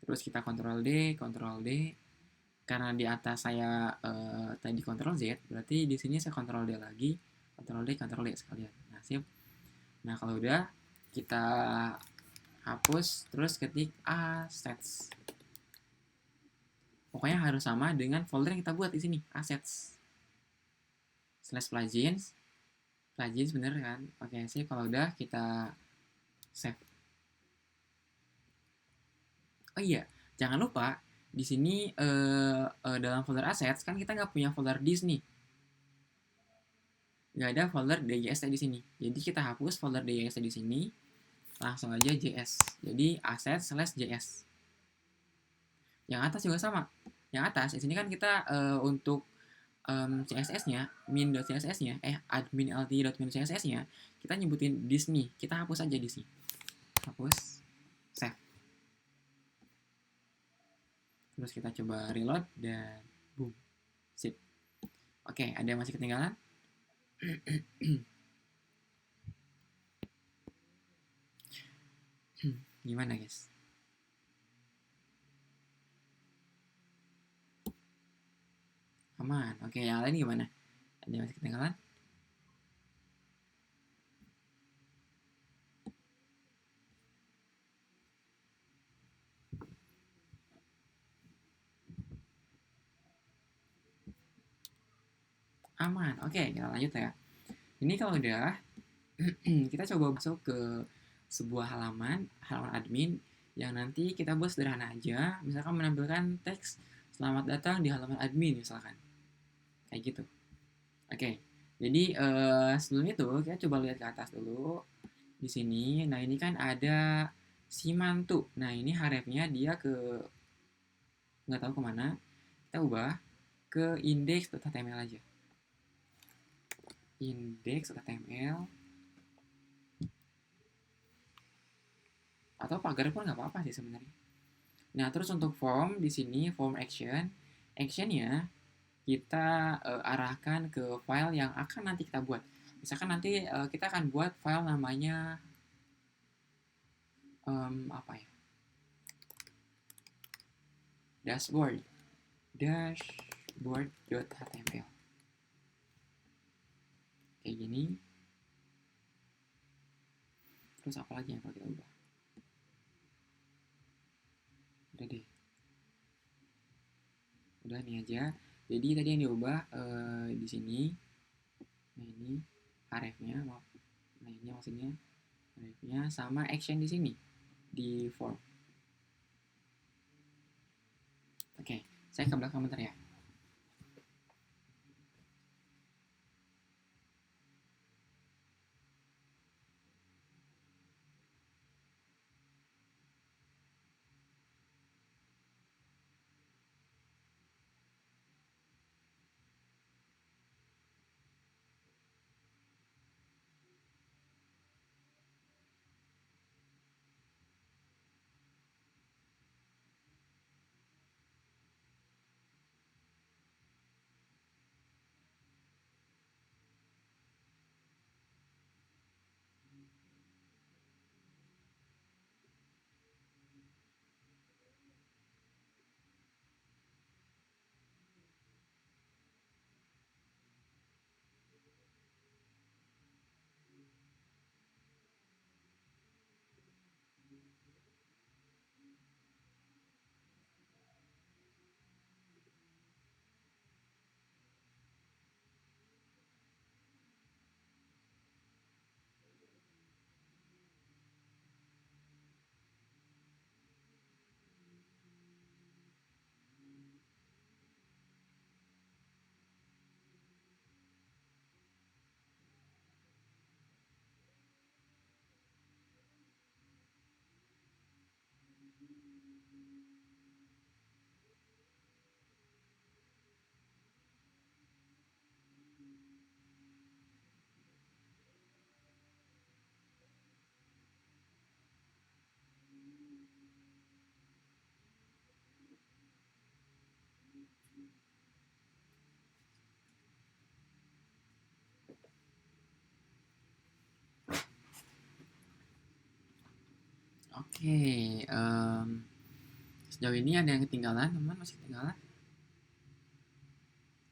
Speaker 1: Terus kita Ctrl D. Karena di atas saya tadi Ctrl Z, berarti di sini saya Ctrl D lagi, Ctrl D sekalian. Nah, sip. Nah, kalau udah kita hapus, terus ketik assets. Pokoknya harus sama dengan folder yang kita buat di sini, assets. Slash plugins bener kan? Oke, sip. Kalau udah kita save. Oh iya, jangan lupa di sini dalam folder assets kan kita nggak punya folder disk nih, nggak ada folder DJS di sini. Jadi kita hapus folder DJS di sini, langsung aja JS. Jadi assets/js. Yang atas juga sama. Yang atas di sini kan kita untuk CSS-nya, min.css-nya, admin lt.min.css-nya, kita nyebutin disk nih. Kita hapus aja disk nih. Hapus, save. Terus kita coba reload dan boom. Sip. Oke, ada yang masih ketinggalan? Gimana guys? Aman. Oke, yang lain gimana? Ada yang masih ketinggalan? Aman. Oke, kita lanjut ya. Ini kalau udah, kita coba masuk ke sebuah halaman admin yang nanti kita buat sederhana aja. Misalkan menampilkan teks selamat datang di halaman admin misalkan. Kayak gitu. Oke. Jadi sebelum itu kita coba lihat ke atas dulu. Di sini, nah ini kan ada Simantu. Nah ini hrefnya dia ke nggak tahu kemana. Kita ubah ke index.html aja. Index.html atau pagar pun nggak apa-apa sih sebenarnya. Nah terus untuk form di sini form actionnya kita arahkan ke file yang akan nanti kita buat. Misalkan nanti kita akan buat file namanya apa ya? dashboard.html. Kayak gini. Terus apa lagi yang perlu kita ubah? Udah deh. Udah nih aja. Jadi tadi yang diubah di sini. Nah ini hrefnya, maaf. Nah ini maksudnya hrefnya sama action di sini di form. Oke, saya ke belakang bentar ya. Oke, sejauh ini ada yang ketinggalan, teman masih ketinggalan?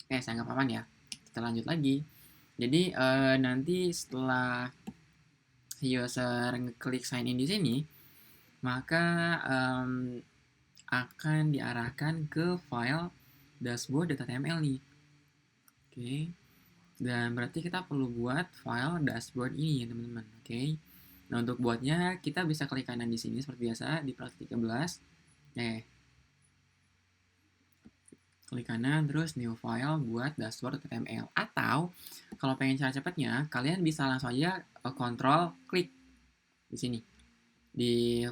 Speaker 1: Oke, saya anggap aman ya. Kita lanjut lagi. Jadi nanti setelah user ngeklik sign in di sini, maka akan diarahkan ke file dashboard.html nih. Oke. Dan berarti kita perlu buat file dashboard ini ya teman-teman. Oke. Nah, untuk buatnya kita bisa klik kanan di sini seperti biasa di praktik 13. Klik kanan terus new file buat dashboard.html. Atau kalau pengen cara cepatnya, kalian bisa langsung aja kontrol klik di sini. Di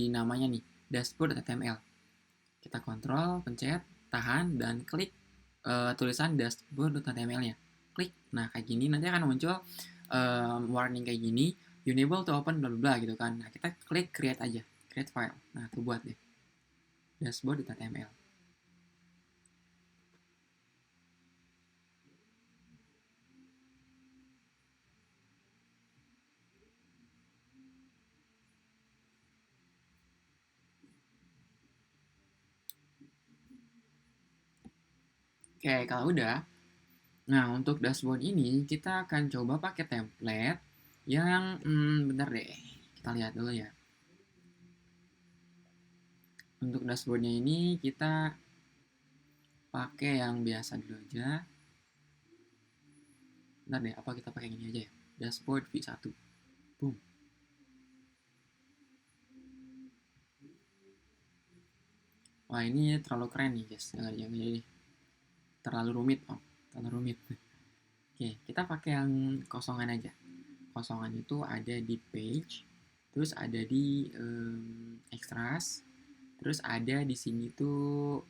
Speaker 1: namanya nih, dashboard.html. Kita kontrol, pencet, tahan dan klik tulisan dashboard.html-nya. Klik. Nah, kayak gini nanti akan muncul warning kayak gini, unable to open bla bla gitu kan. Nah, kita klik create aja, create file. Nah, tuh buat deh. Dashboard.html. Oke, kalau udah, nah untuk dashboard ini kita akan coba pakai template yang, bentar deh, kita lihat dulu ya. Untuk dashboardnya ini kita pakai yang biasa dulu aja. Bentar deh, apa kita pakai ini aja ya? Dashboard V1. Boom. Wah, ini terlalu keren nih guys. Jangan jadi terlalu rumit, oh. Terlalu rumit. Oke, kita pakai yang kosongan aja. Kosongan itu ada di page, terus ada di extras, terus ada di sini tuh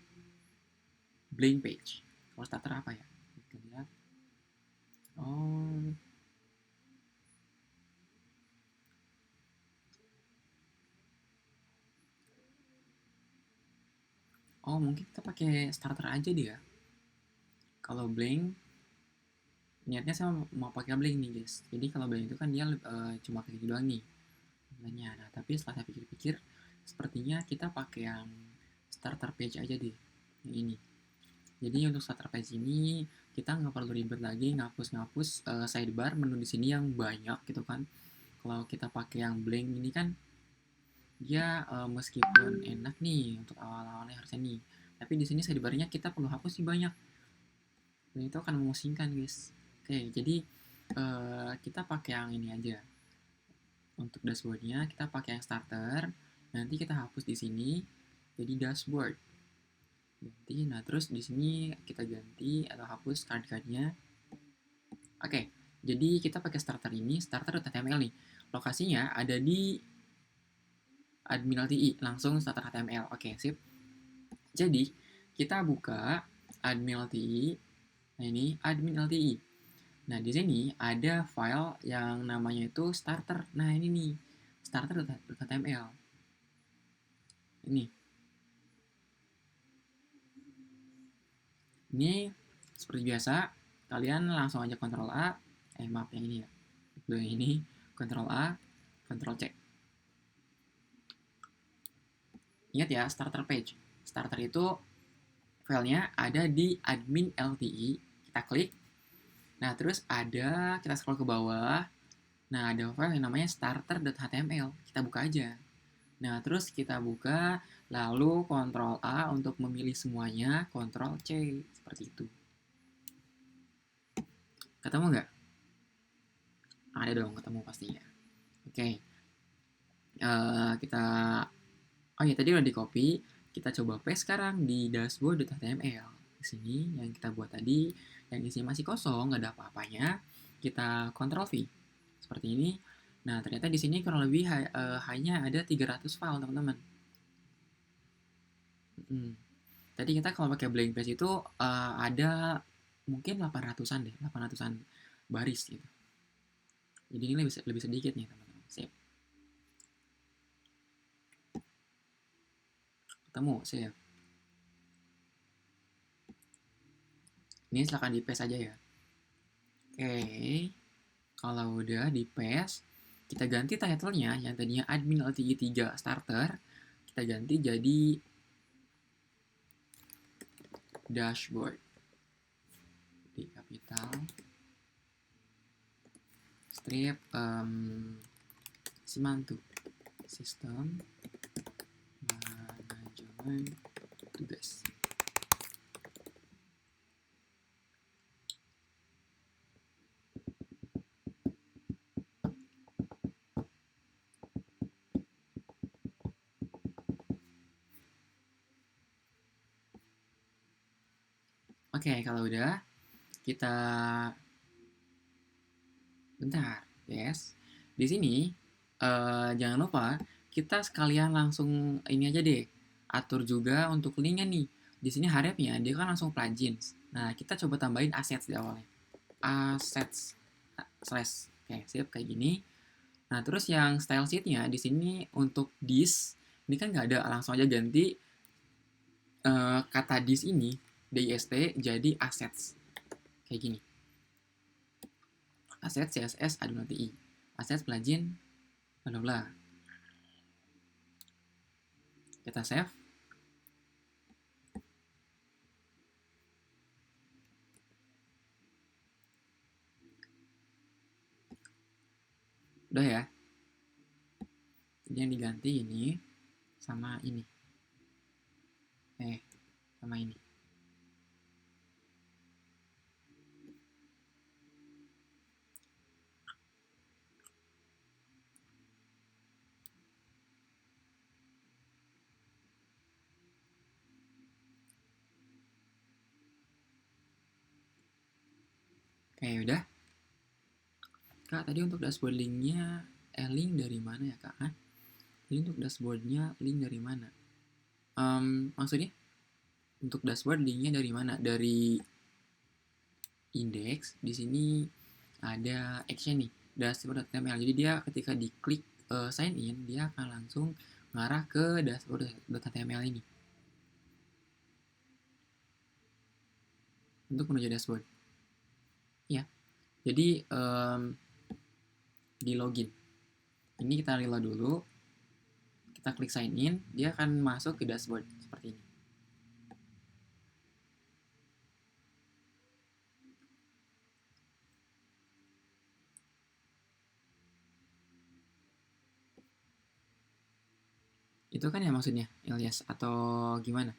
Speaker 1: blank page. Kalau starter apa ya? Kita lihat. Oh, mungkin kita pakai starter aja dia. Kalau blank, niatnya saya mau pakai blank nih guys. Jadi kalau blank itu kan dia cuma kayak gitu doang nih. Nah, tapi setelah saya pikir-pikir, sepertinya kita pakai yang starter page aja deh. Yang ini. Jadi untuk starter page ini kita nggak perlu ribet lagi ngapus sidebar menu di sini yang banyak gitu kan. Kalau kita pakai yang blank ini kan dia meskipun enak nih untuk awal-awalnya harusnya nih, tapi di sini sidebarnya kita perlu hapus sih banyak. Dan itu akan memusingkan guys. Oke, jadi kita pakai yang ini aja. Untuk dashboardnya kita pakai yang starter. Nanti kita hapus di sini jadi dashboard. Ganti. Nah, terus di sini kita ganti atau hapus card-cardnya. Oke, jadi kita pakai starter ini, starter.html nih. Lokasinya ada di admin LTI, langsung starter HTML. Oke, sip. Jadi, kita buka admin LTI. Nah, ini admin LTI. Nah, di sini ada file yang namanya itu starter. Nah, ini nih, starter.html. Ini. Ini seperti biasa, kalian langsung aja Ctrl A, maaf yang ini ya. Yang ini, Ctrl A, Ctrl C. Ingat ya, starter page. Starter itu filenya ada di admin LTI. Kita klik. Nah, terus ada, kita scroll ke bawah. Nah, ada file yang namanya starter.html. Kita buka aja. Nah, terus kita buka, lalu Ctrl A untuk memilih semuanya, Ctrl C. Seperti itu. Ketemu nggak? Ada dong, ketemu pastinya. Oke. Kita... Oh ya, tadi udah di copy. Kita coba paste sekarang di dashboard.html. Di sini yang kita buat tadi, yang isinya masih kosong, nggak ada apa-apanya. Kita Ctrl V. Seperti ini. Nah, ternyata di sini kurang lebih hanya ada 300 file, teman-teman. Tadi kita kalau pakai blank page itu ada mungkin 800-an deh, 800-an baris gitu. Jadi ini lebih sedikit nih, teman-teman. Sip. Ketemu, sip. Ini silahkan di paste aja ya. Oke. Kalau udah di paste, Kita ganti title-nya yang tadinya admin LTI 3 starter, kita ganti jadi dashboard. Di capital strip Simantu sistem manajemen tugas. Oke, kalau udah kita bentar, yes. Di sini jangan lupa kita sekalian langsung ini aja deh. Atur juga untuk linknya nih. Di sini harapnya dia kan langsung plugins. Nah, kita coba tambahin assets di awalnya. Assets slash. Oke, sip kayak gini. Nah, terus yang style sheet-nya di sini untuk this ini kan nggak ada, langsung aja ganti kata this ini dist jadi assets. Kayak gini. Assets CSS Adobe API. Assets plugin bla bla. Kita save. Udah ya. Jadi yang diganti ini sama ini. Sama ini. Oke, udah. Kak, tadi untuk dashboard linknya link dari mana ya, Kak? Jadi untuk dashboardnya link dari mana? Maksudnya untuk dashboard linknya dari mana? Dari index. Di sini ada action nih, dashboard.html. Jadi dia ketika diklik sign in, dia akan langsung mengarah ke dashboard.html ini untuk menuju dashboard. Ya, jadi di login. Ini kita reload dulu. Kita klik sign in, dia akan masuk ke dashboard seperti ini. Itu kan ya maksudnya, Ilyas, atau gimana?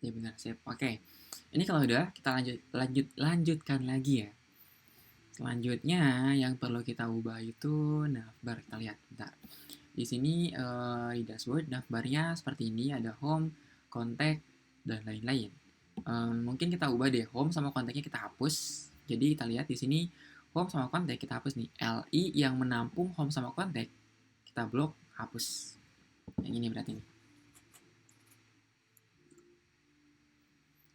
Speaker 1: Ya benar, siap. Oke. Ini kalau udah, kita lanjutkan lagi ya. Selanjutnya yang perlu kita ubah itu navbar. Kita lihat bentar. Di sini di dashboard navbarnya seperti ini, ada home, kontak, dan lain-lain. Mungkin kita ubah deh, home sama kontaknya kita hapus. Jadi kita lihat di sini home sama kontak kita hapus nih. LI yang menampung home sama kontak kita blok, hapus. Yang ini berarti nih.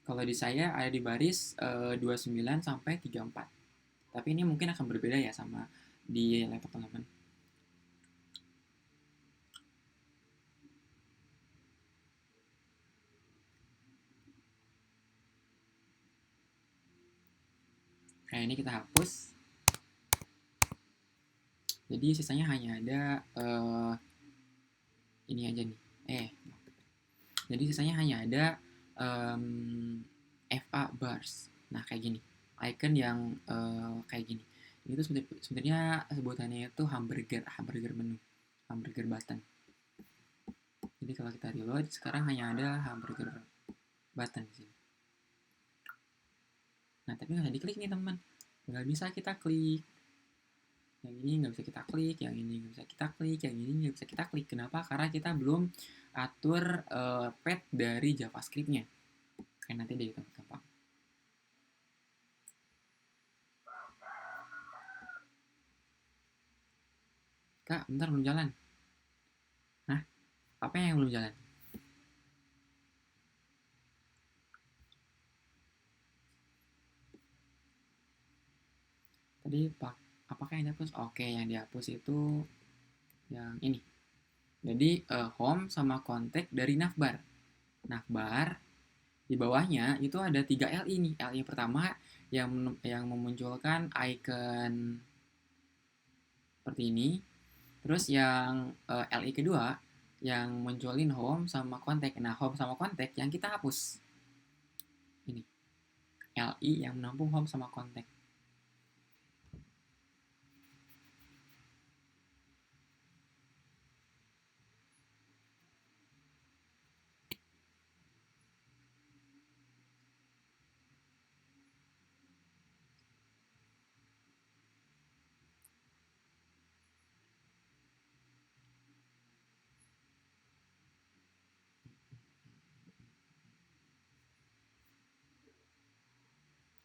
Speaker 1: Kalau di saya ada di baris 29 sampai 34. Tapi ini mungkin akan berbeda ya sama di laptop teman-teman. Kayak ini kita hapus. Jadi sisanya hanya ada ini aja nih. Jadi sisanya hanya ada FA bars. Nah, kayak gini. Icon yang kayak gini. Ini tuh sebenarnya sebutannya itu hamburger menu, hamburger button. Jadi kalau kita reload, sekarang hanya ada hamburger button di sini. Nah, tapi nggak bisa diklik nih teman. Nggak bisa kita klik. Yang ini nggak bisa kita klik, yang ini nggak bisa kita klik, yang ini nggak bisa kita klik. Kenapa? Karena kita belum atur path dari JavaScript-nya. Kayak nanti deh gampang. Kak, bentar belum jalan. Hah? Apa yang belum jalan? Tadi Pak Apakah yang dihapus? Oke, yang dihapus itu yang ini. Jadi home sama kontak dari navbar. Navbar di bawahnya itu ada 3 LI nih. LI pertama yang memunculkan icon seperti ini. Terus yang LI kedua yang munculin home sama kontak. Nah, home sama kontak yang kita hapus. Ini. LI yang menampung home sama kontak.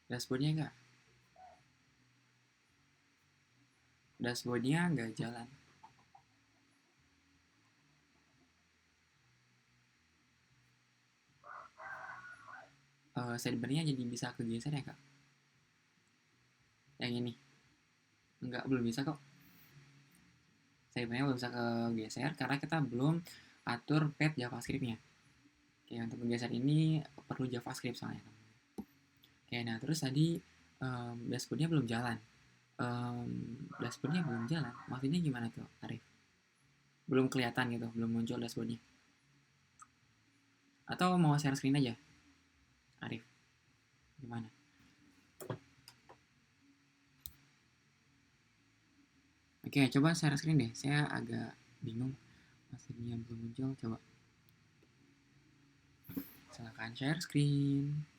Speaker 1: Dashboardnya enggak? Dashboardnya enggak jalan. Sidebarnya jadi bisa kegeser ya kak? Yang ini? Enggak, belum bisa kok. Sidebarnya belum bisa kegeser karena kita belum atur path JavaScript-nya. Oke, untuk menggeser ini perlu JavaScript soalnya. Oke, nah terus tadi dashboardnya belum jalan. Dashboardnya belum jalan. Maksudnya gimana tuh, Arif? Belum kelihatan gitu, belum muncul dashboardnya. Atau mau share screen aja, Arif? Gimana? Oke, coba share screen deh. Saya agak bingung. Hasilnya belum muncul. Coba. Silahkan share screen.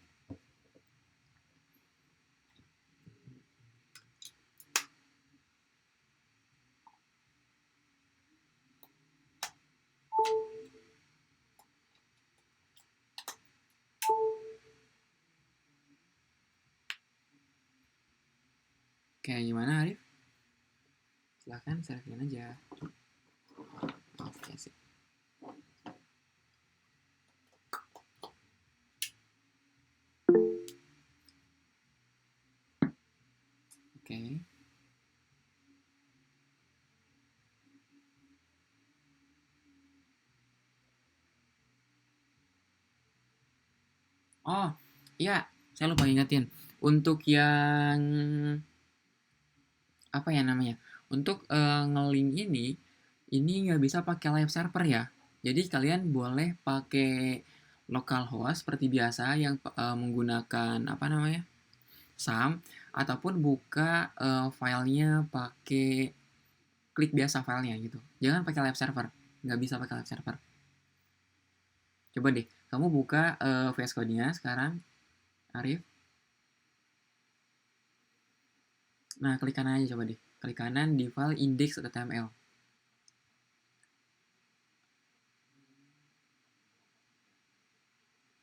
Speaker 1: Oke, gimana Arif? Silahkan share screen aja. Oke, sip. Oke. Oh, iya, saya lupa ingetin. Untuk yang apa ya namanya? Untuk ngelink ini nggak bisa pakai live server ya. Jadi kalian boleh pakai localhost seperti biasa yang menggunakan apa namanya? SAM ataupun buka filenya pakai klik biasa filenya gitu. Jangan pakai live server, nggak bisa pakai live server. Coba deh, kamu buka VS Code-nya sekarang, Arif. Nah, klik kanan aja coba deh. Klik kanan di file index.html.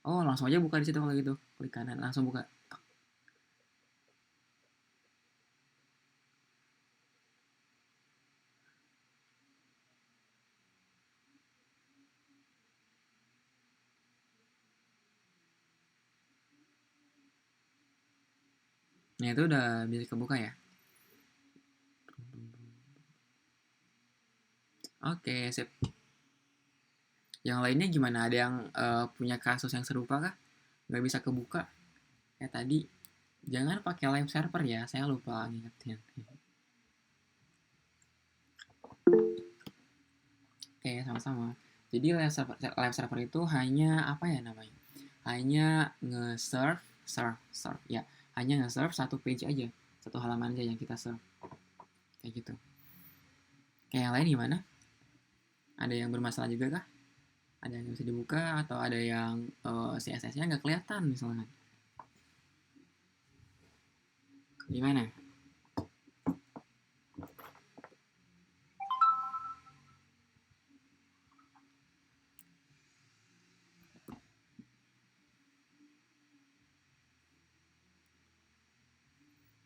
Speaker 1: Oh, langsung aja buka di situ kalau gitu. Klik kanan, langsung buka. Nah, itu udah bisa kebuka ya. Oke, sip. Yang lainnya gimana? Ada yang punya kasus yang serupa kah? Nggak bisa kebuka? Kayak tadi, jangan pakai live server ya. Saya lupa ngingetin. Oke, sama-sama. Jadi live server itu hanya apa ya namanya? Hanya serve ya. Hanya nge-serve satu page aja, satu halaman aja yang kita serve. Kayak gitu. Kayak yang lain gimana? Ada yang bermasalah juga kah? Ada yang bisa dibuka atau ada yang CSS-nya nggak kelihatan misalnya? Gimana?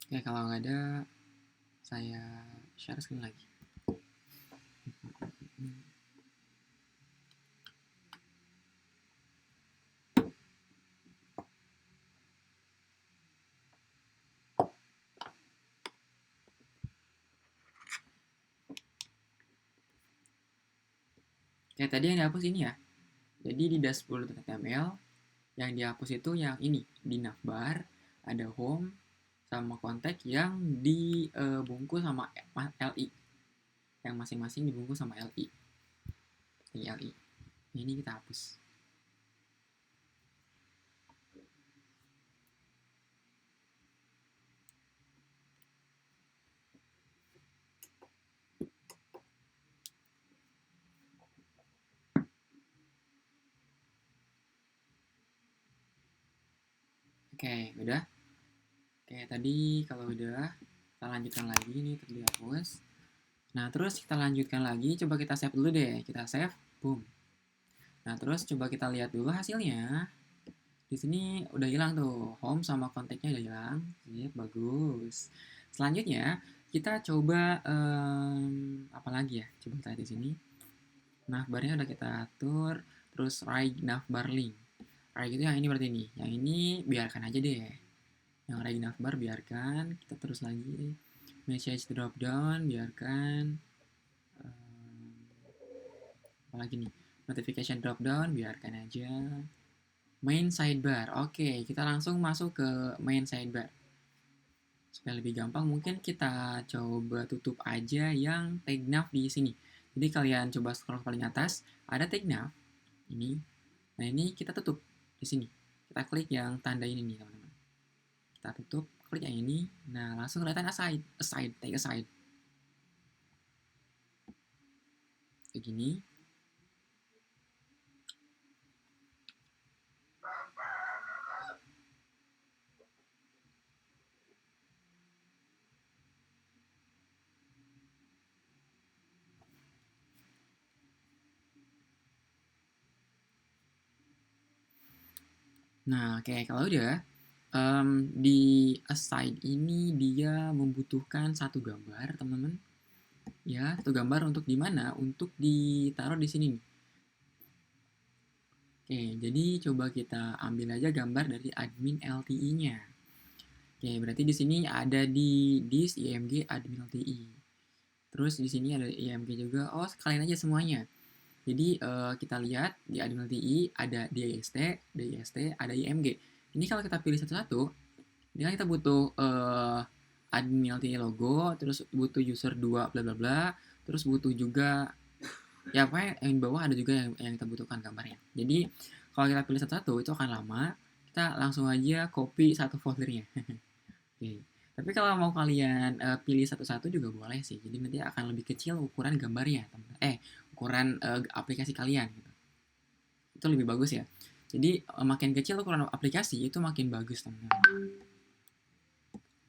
Speaker 1: Oke, kalau nggak ada, saya share screen lagi. Kayak tadi yang dihapus ini ya. Jadi di dashboard.html yang dihapus itu yang ini, di navbar ada home sama kontak yang dibungkus sama li, yang masing-masing dibungkus sama li. Ini kita hapus. Oke, udah. Oke, tadi kalau udah, kita lanjutkan lagi nih, tadi hapus. Nah, terus kita lanjutkan lagi, coba kita save dulu deh. Kita save, boom. Nah, terus coba kita lihat dulu hasilnya. Di sini udah hilang tuh, home sama kontaknya udah hilang. Sip, bagus. Selanjutnya, kita coba apa lagi ya? Coba kita lihat di sini. Navbarnya udah kita atur, terus right navbar link. Right itu yang ini berarti ini. Yang ini biarkan aja deh. Yang right navbar biarkan, kita terus lagi. Message drop down biarkan. Apalagi nih? Notification drop down biarkan aja. Main sidebar. Oke, kita langsung masuk ke main sidebar. Supaya lebih gampang, mungkin kita coba tutup aja yang tag nav di sini. Jadi kalian coba scroll paling atas, ada tag nav. Ini. Nah, ini kita tutup di sini. Kita klik yang tanda ini nih, teman-teman. Kita tutup, klik yang ini. Nah, langsung kelihatan aside, tag aside. Kayak gini. Nah, oke, kalau udah, di aside ini dia membutuhkan satu gambar, teman-teman. Ya, satu gambar untuk di mana? Untuk ditaruh di sini nih. Oke, jadi coba kita ambil aja gambar dari admin LTI-nya. Oke, berarti di sini ada di disk img admin LTI. Terus di sini ada img juga. Oh, sekalian aja semuanya. Jadi kita lihat di admin LTI ada dist, ada img. Ini kalau kita pilih satu-satu, ini kan kita butuh admin LTI logo, terus butuh user 2 bla bla bla, terus butuh juga ya apa yang di bawah ada juga yang kita butuhkan gambarnya. Jadi kalau kita pilih satu-satu itu akan lama. Kita langsung aja copy satu foldernya. Oke. Tapi kalau mau kalian pilih satu-satu juga boleh sih. Jadi nanti akan lebih kecil ukuran gambarnya, ukuran aplikasi kalian gitu. Itu lebih bagus ya. Jadi makin kecil ukuran aplikasi itu makin bagus, teman-teman.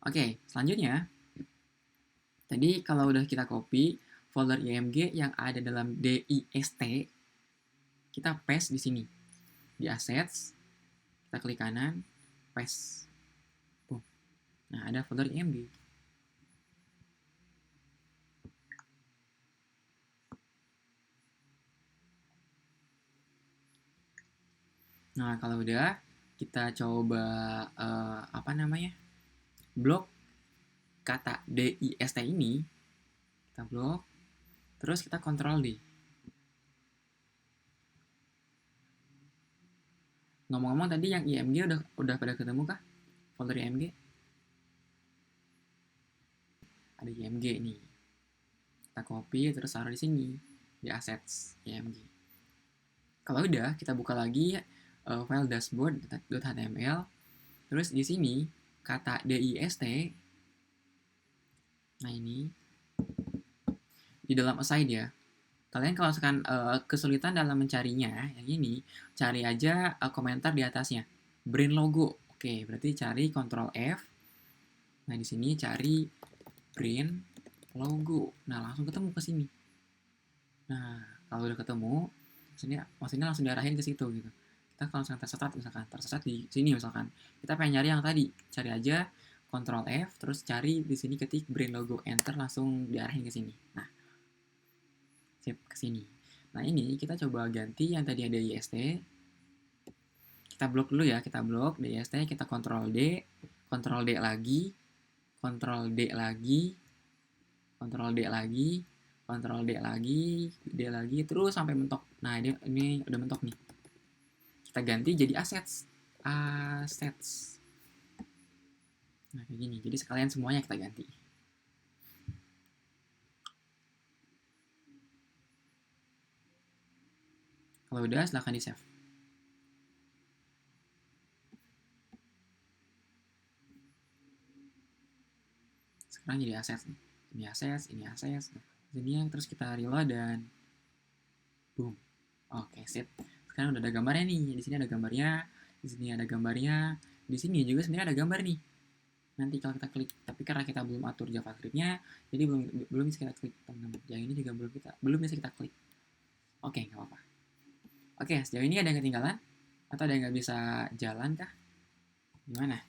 Speaker 1: Oke, selanjutnya tadi kalau udah kita copy folder img yang ada dalam dist, kita paste di sini. Di assets, kita klik kanan, paste. Nah, ada folder img. Nah, kalau udah, kita coba blok kata dist ini, kita blok, terus kita Ctrl D. Ngomong-ngomong tadi yang img udah pada ketemu kah? Folder img? Ada img nih. Kita copy terus taruh di sini di assets img. Kalau udah, kita buka lagi file dashboard.html. Terus di sini kata dist. Nah, ini di dalam aside ya. Kalian kalau misalkan kesulitan dalam mencarinya, yang ini cari aja komentar di atasnya. Brain logo. Oke, berarti cari Ctrl F. Nah, di sini cari brain logo. Nah, langsung ketemu ke sini. Nah, kalau udah ketemu, maksudnya langsung diarahin ke situ gitu. Kita kalau misalkan tersesat di sini misalkan, kita pengen nyari yang tadi, cari aja Ctrl F, terus cari di sini ketik brain logo, enter, langsung diarahin ke sini. Nah, sip ke sini. Nah, ini kita coba ganti yang tadi ada dist. Kita blok dulu ya, kita blok dist, kita Ctrl D lagi, Ctrl D lagi, Ctrl D lagi, Ctrl D lagi, terus sampai mentok. Nah, ini udah mentok nih. Kita ganti jadi assets. Assets. Nah, kayak gini. Jadi sekalian semuanya kita ganti. Kalau udah, silahkan di-save. Sekarang jadi assets nih. Ini assets, ini assets. Ini yang terus kita reload dan boom. Oke, sip. Sekarang udah ada gambarnya nih. Di sini ada gambarnya, di sini ada gambarnya, di sini juga sebenarnya ada gambar nih. Nanti kalau kita klik, tapi karena kita belum atur JavaScript-nya, jadi belum bisa kita klik, teman-teman. Yang ini juga belum bisa kita klik. Oke, nggak apa-apa. Oke, sejauh ini ada yang ketinggalan atau ada yang nggak bisa jalan kah? Gimana?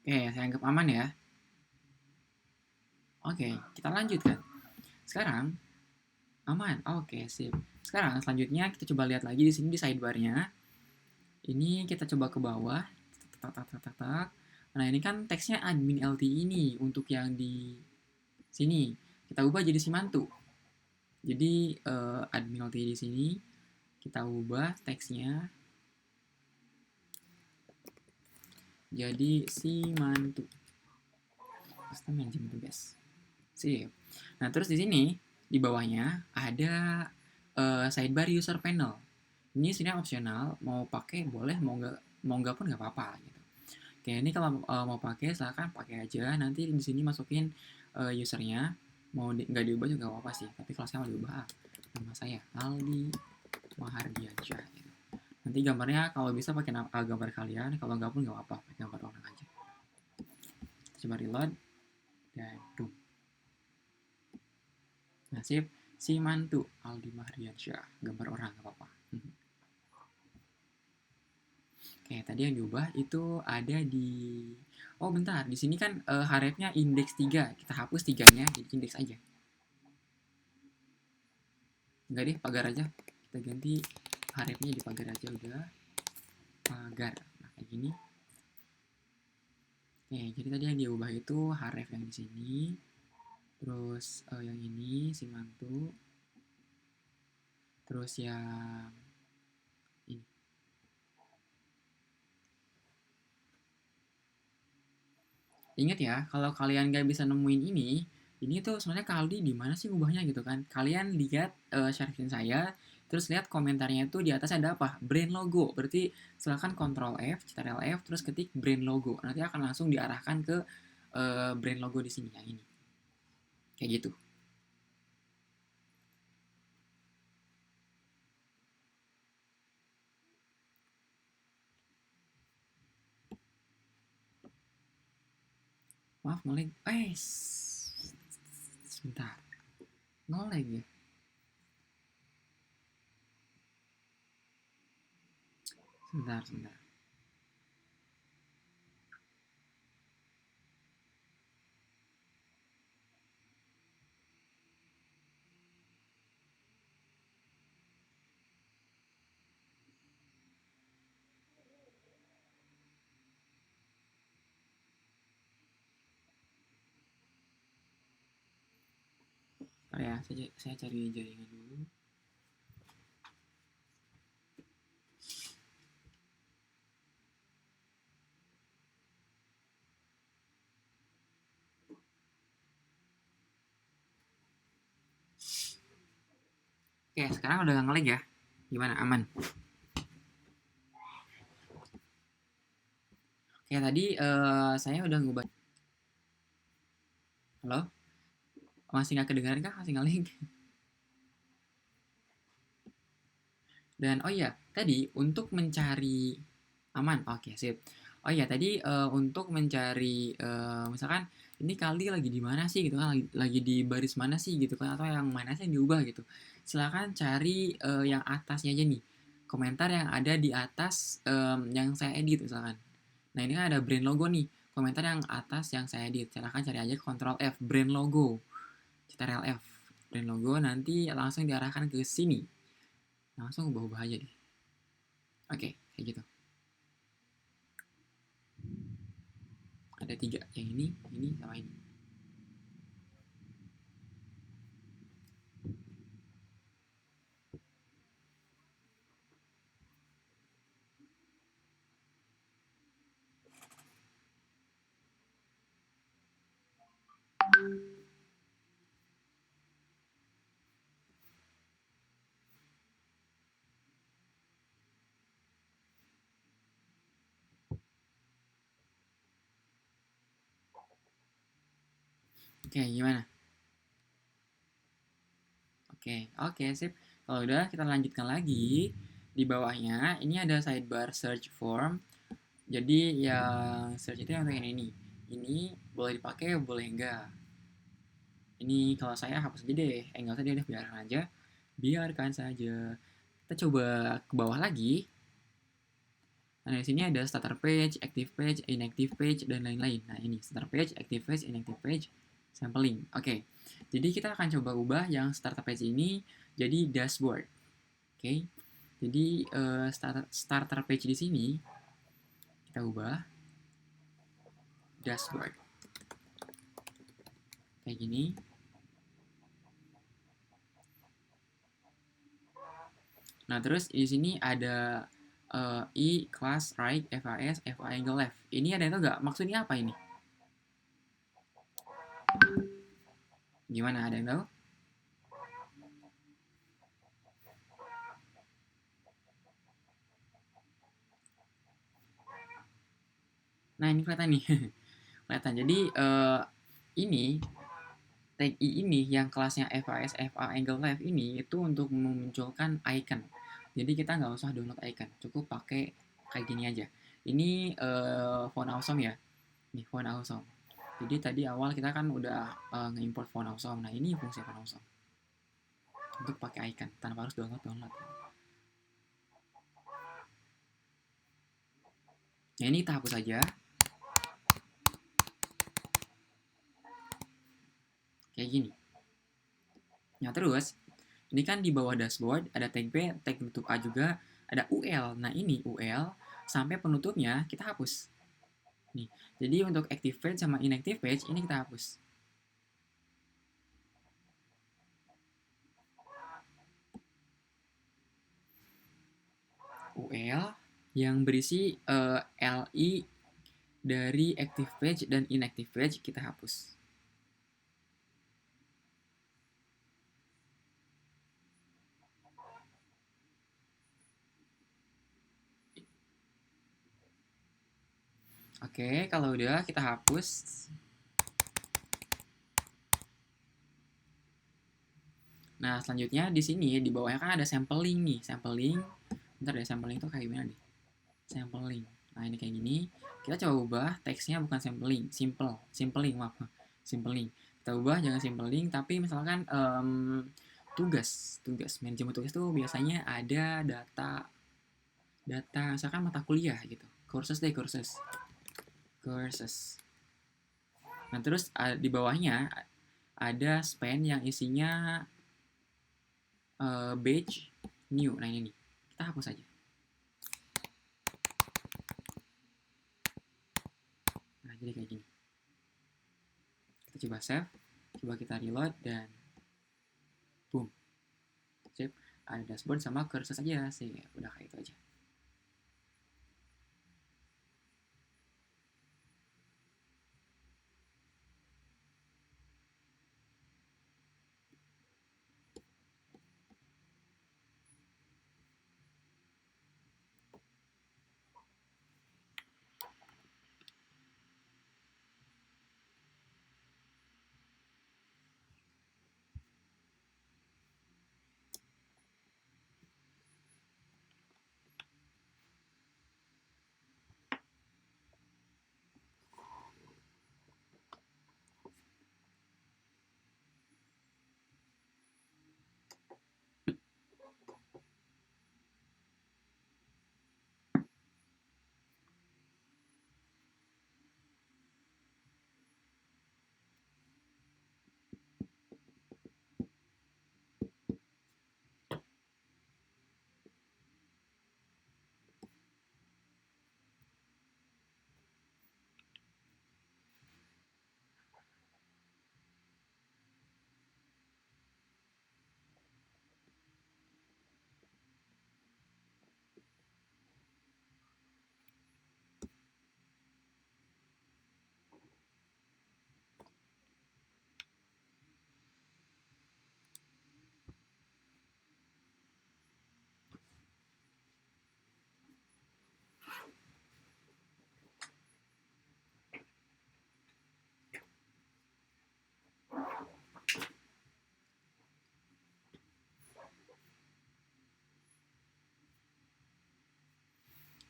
Speaker 1: Oke, saya anggap aman ya. Oke, kita lanjutkan. Sekarang aman. Oke, sip. Sekarang selanjutnya kita coba lihat lagi di sini di sidebar-nya. Ini kita coba ke bawah. Nah, ini kan teksnya admin LTI ini untuk yang di sini. Kita ubah jadi Simantu. Jadi admin LTI di sini kita ubah teksnya jadi Simantu. Custom management guys. Sip. Nah, terus di sini di bawahnya ada sidebar user panel. Ini sebenarnya opsional, mau pakai boleh, mau nggak pun nggak apa-apa gitu. Oke, ini kalau mau pakai silahkan pakai aja. Nanti di sini masukin usernya, mau nggak diubah juga nggak apa-apa sih. Tapi kalau saya mau diubah, nama saya Aldi Mahardiansyah. Gitu. Nanti gambarnya kalau bisa pakai gambar kalian, kalau nggak pun nggak apa-apa, pakai gambar orang aja. Coba reload dan boom. Nasib Simantu Aldi Mahardiansyah, gambar orang nggak apa-apa. Oke, tadi yang diubah itu ada di oh bentar, di sini kan hrefnya indeks 3. Kita hapus 3-nya jadi indeks aja. Enggak deh, pagar aja. Kita ganti hrefnya jadi pagar aja udah. Pagar. Nah, kayak gini. Oke, jadi tadi yang diubah itu href yang di sini. Terus yang ini Simantu. Terus yang ini. Ingat ya, kalau kalian nggak bisa nemuin ini tuh sebenarnya Kaldi di mana sih ubahnya gitu kan? Kalian lihat share screen saya, terus lihat komentarnya itu di atas ada apa? Brand logo. Berarti silakan Ctrl F, Ctrl F, terus ketik brand logo. Nanti akan langsung diarahkan ke brand logo di sini yang ini. Kayak gitu. Maaf, ngelag. Sebentar. Ngelag ya. Sebentar. Ya, saya cari jaringan dulu. Oke, sekarang udah nggak ngelag ya? Gimana? Aman? Oke, tadi saya udah ngubah. Halo? Masih nggak kedengaran kah? Masih ngelag? Dan oh iya, tadi untuk mencari aman. Oke, sip. Oh iya, tadi untuk mencari misalkan ini kali lagi di mana sih gitu kan? Lagi di baris mana sih gitu kan? Atau yang mana sih yang diubah gitu. Silakan cari yang atasnya aja nih. Komentar yang ada di atas yang saya edit misalkan. Nah, ini kan ada brand logo nih. komentar yang atas yang saya edit. Silahkan cari aja Ctrl F, brand logo. Ctrl F, brand logo, nanti langsung diarahkan ke sini. Langsung ubah-ubah aja deh. Oke, kayak gitu. Ada 3, yang ini, sama ini. Oke, gimana? Oke, sip. Kalau udah, kita lanjutkan lagi. Di bawahnya, ini ada sidebar search form. Jadi, yang search itu yang untuk ini. Ini boleh dipakai, boleh enggak. Ini kalau saya hapus aja deh. Enggak usah, dia udah biarkan aja. Biarkan saja. Kita coba ke bawah lagi. Nah, di sini ada starter page, active page, inactive page, dan lain-lain. Nah, ini starter page, active page, inactive page, sampling. Oke. Jadi kita akan coba ubah yang starter page ini jadi dashboard. Oke. Jadi starter page di sini kita ubah dashboard. Kayak gini. Nah, terus di sini ada I, class, right, FAS, FA angle left. Ini ada yang tahu nggak? Maksudnya apa ini? Gimana? Ada yang tahu? Nah, ini kelihatan nih. Kelihatan. Jadi, ini tag I ini yang kelasnya FAS, FA angle left ini itu untuk memunculkan icon. Jadi kita nggak usah download icon, cukup pakai kayak gini aja. Ini font awesome ya. Nih font awesome. Jadi tadi awal kita kan udah nge-import font awesome. Nah, ini fungsi font awesome. Untuk pakai icon tanpa harus download. Nah, ini kita hapus aja. Kayak gini. Nah, terus ini kan di bawah dashboard ada tag B, tag tutup A juga, ada UL. Nah, ini UL sampai penutupnya kita hapus. Nih. Jadi untuk active page sama inactive page ini kita hapus. UL yang berisi LI dari active page dan inactive page kita hapus. Oke, kalau udah kita hapus. Nah, selanjutnya di sini di bawahnya kan ada sampling nih, sampling. Bentar deh, sampling itu kayak gimana nih? Sampling. Nah, ini kayak gini. Kita coba ubah teksnya bukan sampling, simpling, maaf. Simpling. Kita ubah jangan simpling, tapi misalkan tugas. Manajemen tugas itu biasanya ada data misalkan mata kuliah gitu. Courses. Nah, terus di bawahnya ada span yang isinya batch new. Nah, ini nih. Kita hapus aja. Nah, jadi kayak gini. Kita coba save, coba kita reload, dan boom. Sip. Ada dashboard sama cursor aja sih. Udah kayak itu aja.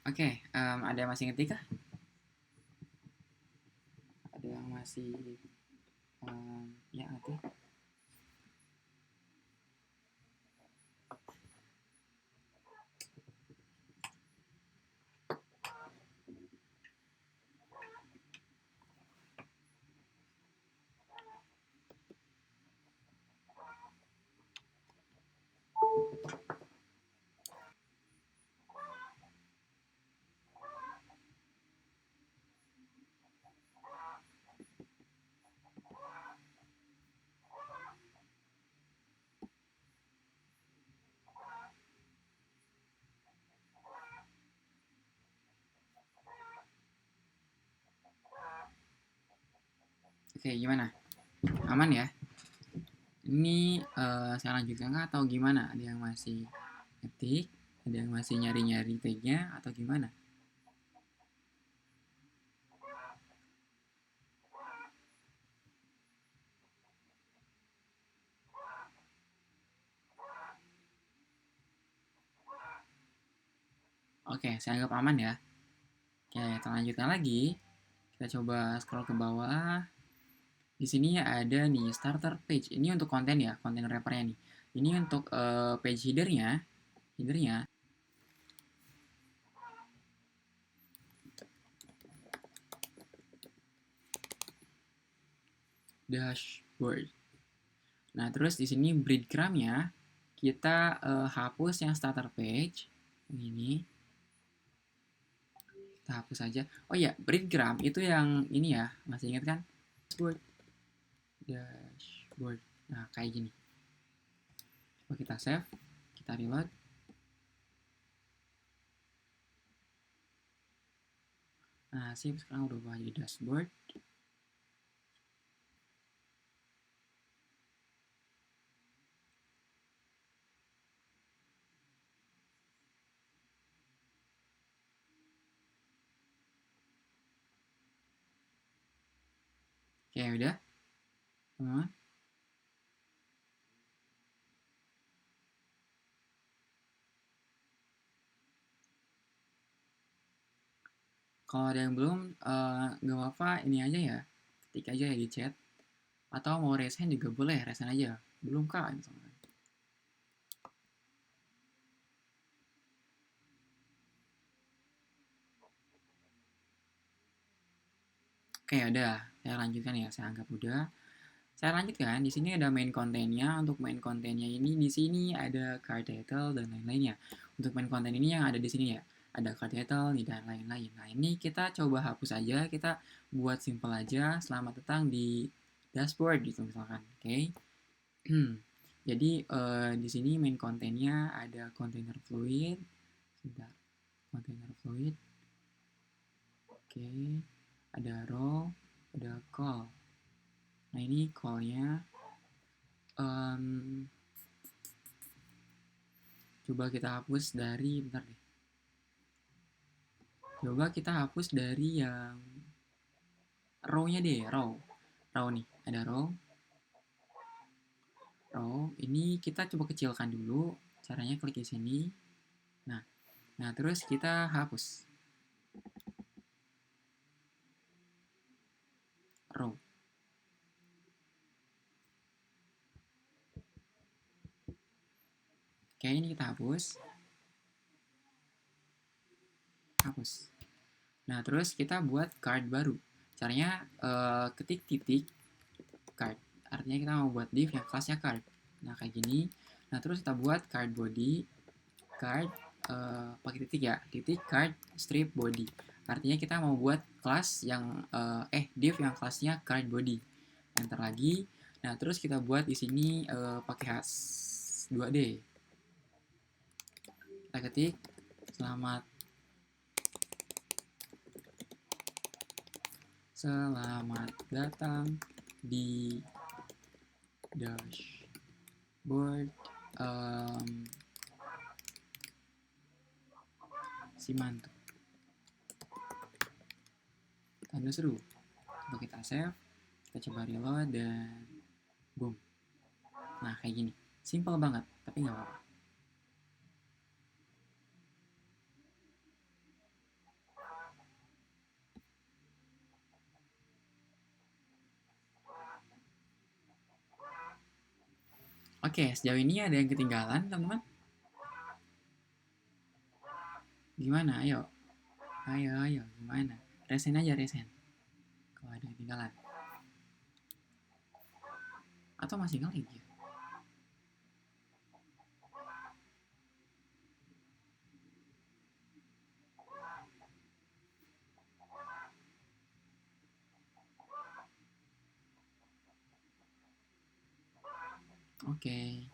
Speaker 1: Oke, ada yang masih ngetik kah? Ada yang masih ya ngetik? Oke, gimana? Aman ya? Ini saya lanjutkan kah atau gimana? Ada yang masih ngetik? Ada yang masih nyari-nyari tagnya atau gimana? Oke, saya anggap aman ya. Oke, kita lanjutkan lagi. Kita coba scroll ke bawah. Di sini ada nih starter page. Ini untuk konten ya, konten wrapper-nya nih. Ini untuk page header-nya. Dashboard. Nah, terus di sini breadcrumb-nya kita hapus yang starter page. Ini kita hapus aja. Oh iya, breadcrumb itu yang ini ya, masih ingat kan? Dashboard. Nah, kayak gini. Coba kita save, kita reload. Nah, sip, sekarang udah buat jadi dashboard. Oke, udah. Teman-teman. Kalau ada yang belum, nggak apa-apa, ini aja ya. Ketik aja ya di chat. Atau mau raise hand juga boleh, raise hand aja. Belum kak, misalnya. Oke, udah. Saya lanjutkan ya, saya anggap udah. Saya lanjutkan, di sini ada main kontennya. Untuk main kontennya ini, di sini ada card title dan lain-lainnya. Untuk main konten ini yang ada di sini ya, ada card title nih dan lain-lain. Nah, ini kita coba hapus aja, kita buat simple aja. Selamat datang di dashboard gitu misalkan, oke? Jadi di sini main kontennya ada container fluid, sebentar, container fluid, oke, ada row, ada call. Nah ini callnya coba kita hapus dari, bentar deh. Coba kita hapus dari yang row-nya deh, row. Row nih, ada row. Row, ini kita coba kecilkan dulu. Caranya klik di sini. Nah terus kita hapus row. Oke, ini kita hapus. Nah, terus kita buat card baru. Caranya ketik titik card. Artinya kita mau buat div yang kelasnya card. Nah, kayak gini. Nah, terus kita buat card body, card pakai titik ya, titik card strip body. Artinya kita mau buat kelas yang div yang kelasnya card body. Enter lagi. Nah, terus kita buat di sini pakai has 2D. Kita ketik selamat datang di dashboard Simanto. Tanda seru. Coba kita save, kita coba reload dan boom. Nah kayak gini, simple banget, tapi nggak apa-apa. Oke, sejauh ini ada yang ketinggalan, teman-teman? Gimana? Ayo. Ayo. Gimana? Resen aja, resen. Kalau ada yang ketinggalan. Atau masih ngelag ya? Oke.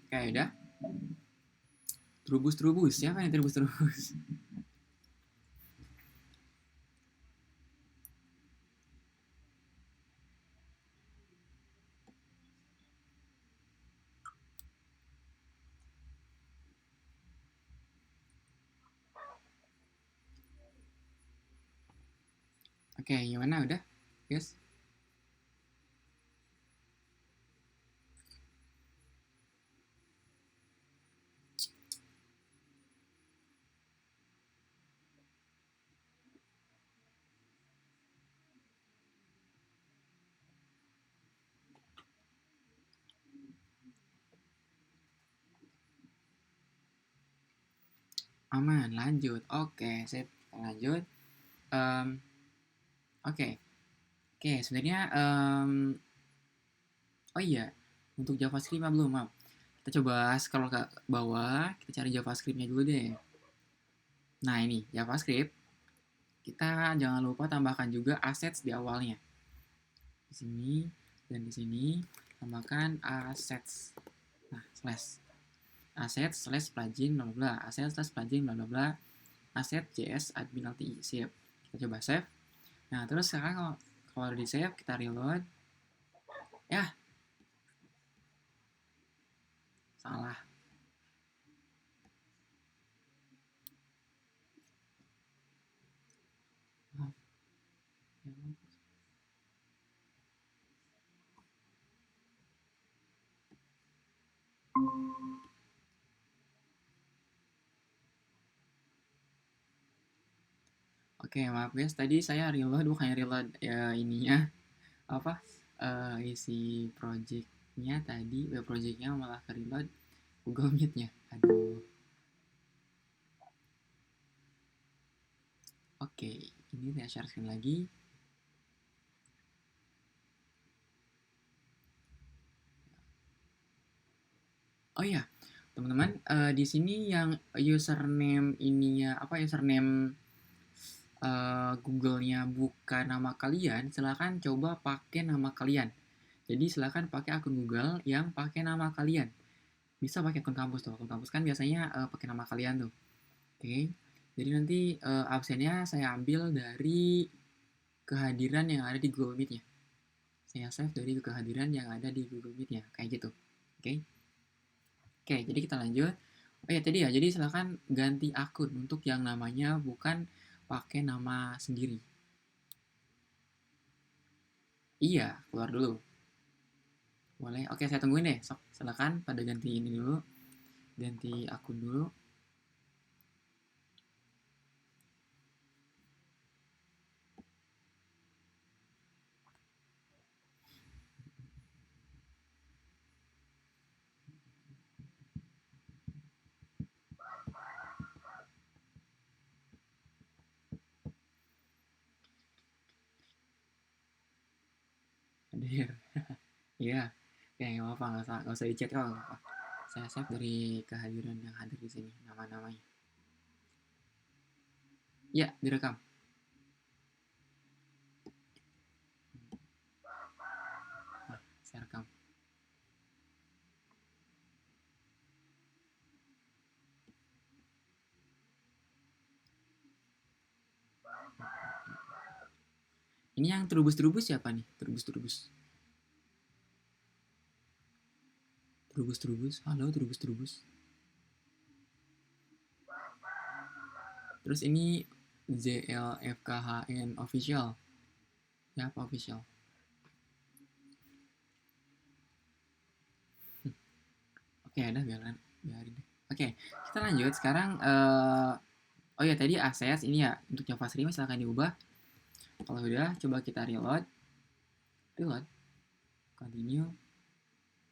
Speaker 1: Kayak udah. Terubus. Siapa yang terubus? Oke, gimana udah? Yes. Aman, lanjut. Oke, sip. Lanjut. Em, Oke. Oke, sebenarnya oh iya, untuk JavaScript belum, maaf. Kita coba scroll ke bawah, kita cari JavaScript-nya dulu deh. Nah, ini JavaScript. Kita jangan lupa tambahkan juga assets di awalnya. Di sini dan di sini tambahkan assets. Nah, slash assets slash plugin bla bla, assets slash plugin bla bla, asset js admin LTI. Siap. Kita coba save. Nah, terus sekarang kalau udah di save, kita reload. Ya, salah. Oke, maaf guys, tadi saya reload bukannya reload ya ininya apa isi projectnya tadi, web projectnya malah ke reload Google Meet-nya. Aduh. Oke, ini saya share screen lagi. Oh iya, teman-teman, di sini yang username ininya apa username Google-nya bukan nama kalian, silahkan coba pakai nama kalian. Jadi silahkan pakai akun Google yang pakai nama kalian. bisa pakai akun kampus tuh. Akun kampus kan biasanya pakai nama kalian tuh. Oke. Jadi nanti absennya saya ambil dari kehadiran yang ada di Google Meet-nya. Saya save dari kehadiran yang ada di Google Meet-nya, kayak gitu. Oke. Oke, jadi kita lanjut. Oh ya tadi ya, jadi silakan ganti akun untuk yang namanya bukan pakai nama sendiri. Iya, keluar dulu. Boleh. Oke, saya tungguin deh. Sok, silakan pada ganti ini dulu. Ganti akun dulu. Hadir. Iya. Oke, nggak apa-apa, nggak usah di-chat kok, nggak apa-apa. Saya save dari kehadiran yang hadir di sini, nama-namanya. Ya, direkam. Nah, saya rekam. Ini yang terubus-terubus siapa nih? Terubus-terubus. Terubus-terubus. Halo, terubus-terubus. Terus ini ZLFKHN official. Ya, apa official? Oke, ada biarin deh. Oke, kita lanjut. Sekarang oh ya tadi akses ini ya untuk JavaScript silahkan diubah. Kalau udah, coba kita reload. Reload. Continue.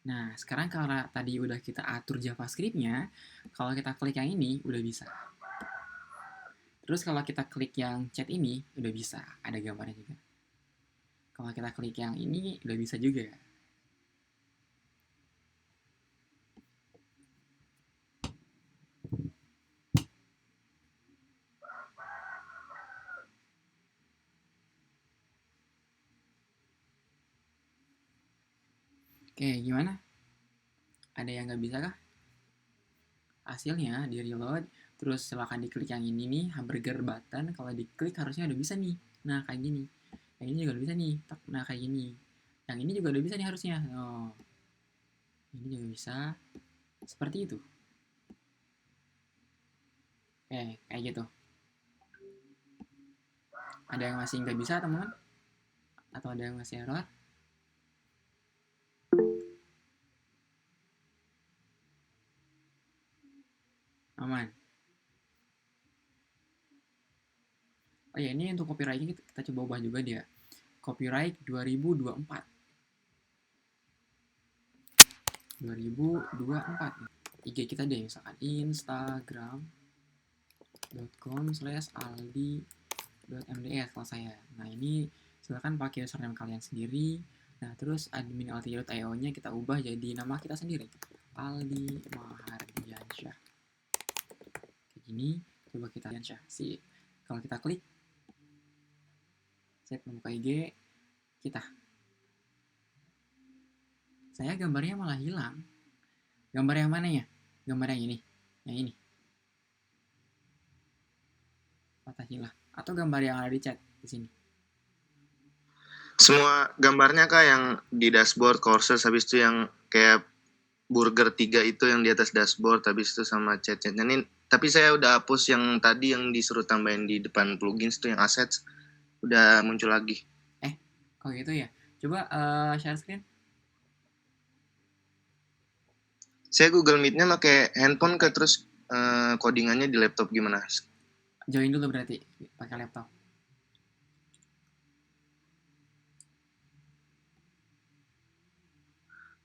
Speaker 1: Nah, sekarang kalau tadi udah kita atur JavaScript-nya, kalau kita klik yang ini udah bisa. Terus kalau kita klik yang chat ini udah bisa, ada gambarnya juga. Kalau kita klik yang ini udah bisa juga. Oke, gimana? Ada yang nggak bisa kah? Hasilnya di reload, terus silakan diklik yang ini nih, hamburger button. Kalau diklik harusnya udah bisa nih. Nah, kayak gini. Yang ini juga udah bisa nih. Nah, kayak gini. Yang ini juga udah bisa nih harusnya. Oh, ini juga bisa. Seperti itu. Oke, kayak gitu. Ada yang masih nggak bisa, teman-teman? Atau ada yang masih error? Aman. Oh ya, ini untuk copyrightnya kita coba ubah juga dia. Copyright 2024. 2024. IG kita deh, misalkan instagram.com/aldi.mds kalau saya. Nah, ini silakan pakai username kalian sendiri. Nah, terus admin alti.io-nya kita ubah jadi nama kita sendiri. Aldi Mahardiansyah. Kayak gini, coba kita Diansyah. Kalau kita klik set membuka IG kita. Saya gambarnya malah hilang. Gambar yang mana ya? Gambar yang ini. Yang ini. Patah hilang. Atau gambar yang ada di chat di sini.
Speaker 3: Semua gambarnya kah yang di dashboard, courses, habis itu yang kayak burger 3 itu yang di atas dashboard, habis itu sama chat-chatnya ini. Tapi saya udah hapus yang tadi yang disuruh tambahin di depan plugins itu yang assets. Udah muncul lagi.
Speaker 1: Kok gitu ya? Coba share screen.
Speaker 3: Saya Google Meet-nya pakai handphone ke terus codingannya di laptop gimana?
Speaker 1: Join dulu berarti pakai laptop.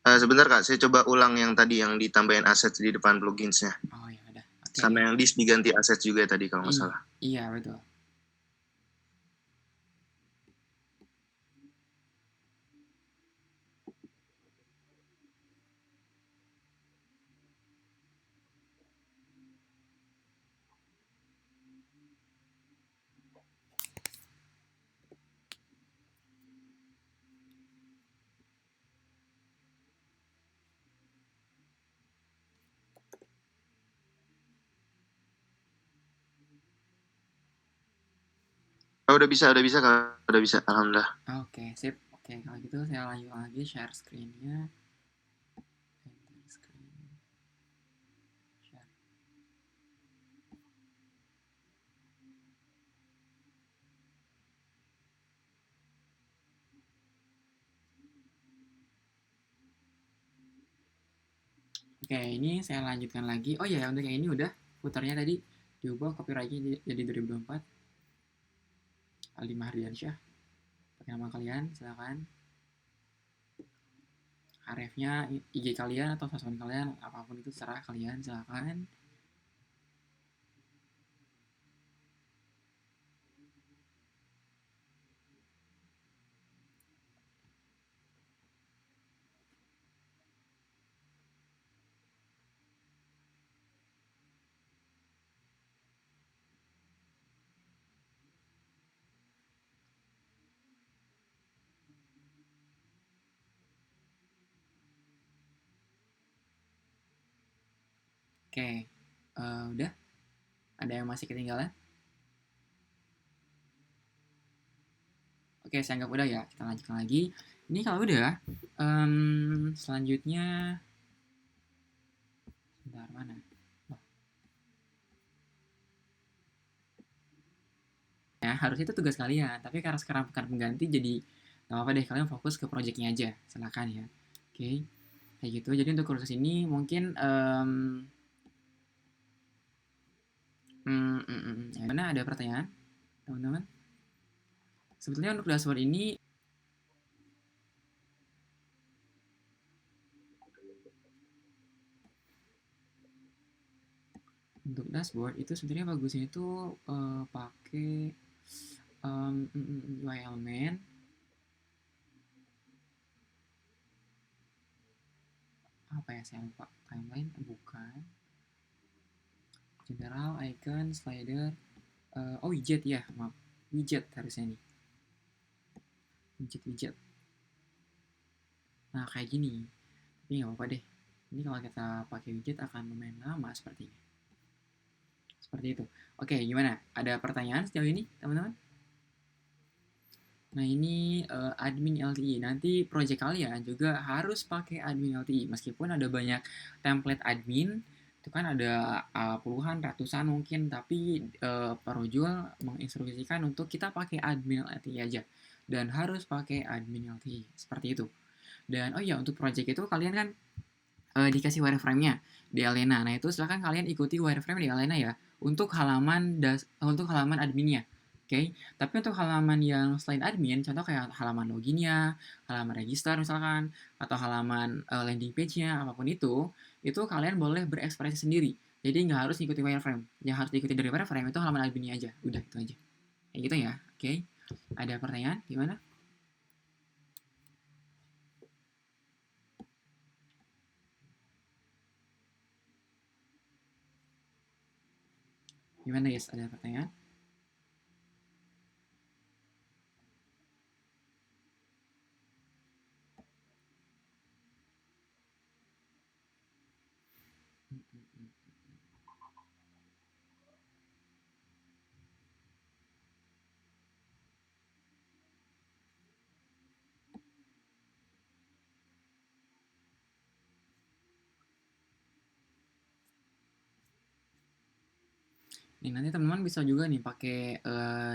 Speaker 3: Sebentar Kak, saya coba ulang yang tadi yang ditambahin assets di depan pluginsnya.
Speaker 1: Oh ya udah. Okay.
Speaker 3: Sama yang list diganti assets juga tadi kalau nggak salah.
Speaker 1: Iya betul.
Speaker 3: Oh, udah bisa Kak. Udah bisa, alhamdulillah.
Speaker 1: Oke, sip. Oke, kalau gitu saya lanjut lagi share screen-nya. Enter screen. Share. Oke, ini saya lanjutkan lagi. Oh ya, untuk yang ini udah putarnya tadi diubah copyright-nya jadi 2024. Ali Mahriansyah. Pakai nama kalian, silakan. Arefnya IG kalian atau sosmed kalian, apapun itu terserah kalian, silakan. Oke, udah? Ada yang masih ketinggalan? Oke, saya anggap udah ya. Kita lanjutkan lagi. Ini kalau udah, selanjutnya, sebentar mana? Oh. Ya, harus itu tugas kalian. Tapi karena sekarang bukan pengganti, jadi nggak apa-apa deh. Kalian fokus ke projectnya aja. Silakan ya. Oke, kayak gitu. Jadi untuk kursus ini mungkin, ya, mana ada pertanyaan, teman-teman? Sebetulnya untuk dashboard ini itu sebenarnya bagusnya itu pakai UI element. Apa ya, saya lupa. Timeline bukan. General, icon, slider. Oh, widget ya, maaf. Widget harusnya nih. Widget. Nah, kayak gini. Tapi nggak apa-apa deh. Ini kalau kita pakai widget akan lumayan lama sepertinya. Seperti itu. Oke, gimana? Ada pertanyaan sejauh ini, teman-teman? Nah, ini admin LTI. Nanti project kalian juga harus pakai admin LTI. Meskipun ada banyak template admin, itu kan ada puluhan, ratusan mungkin, tapi Projul menginstruksikan untuk kita pakai admin LTI aja. Dan harus pakai admin LTI. Seperti itu. Dan oh iya, untuk project itu kalian kan dikasih wireframe-nya di Alena. Nah, itu silahkan kalian ikuti wireframe di Alena ya. Untuk halaman adminnya. Oke, tapi untuk halaman yang selain admin, contoh kayak halaman loginnya, halaman register misalkan, atau halaman landing page-nya, apapun itu kalian boleh berekspresi sendiri. Jadi nggak harus ngikuti wireframe. Yang harus diikuti dari wireframe itu halaman adminnya aja. Udah, itu aja. Kayak gitu ya, oke. Ada pertanyaan? Gimana? Gimana guys? Ada pertanyaan? Nih, nanti teman-teman bisa juga nih pakai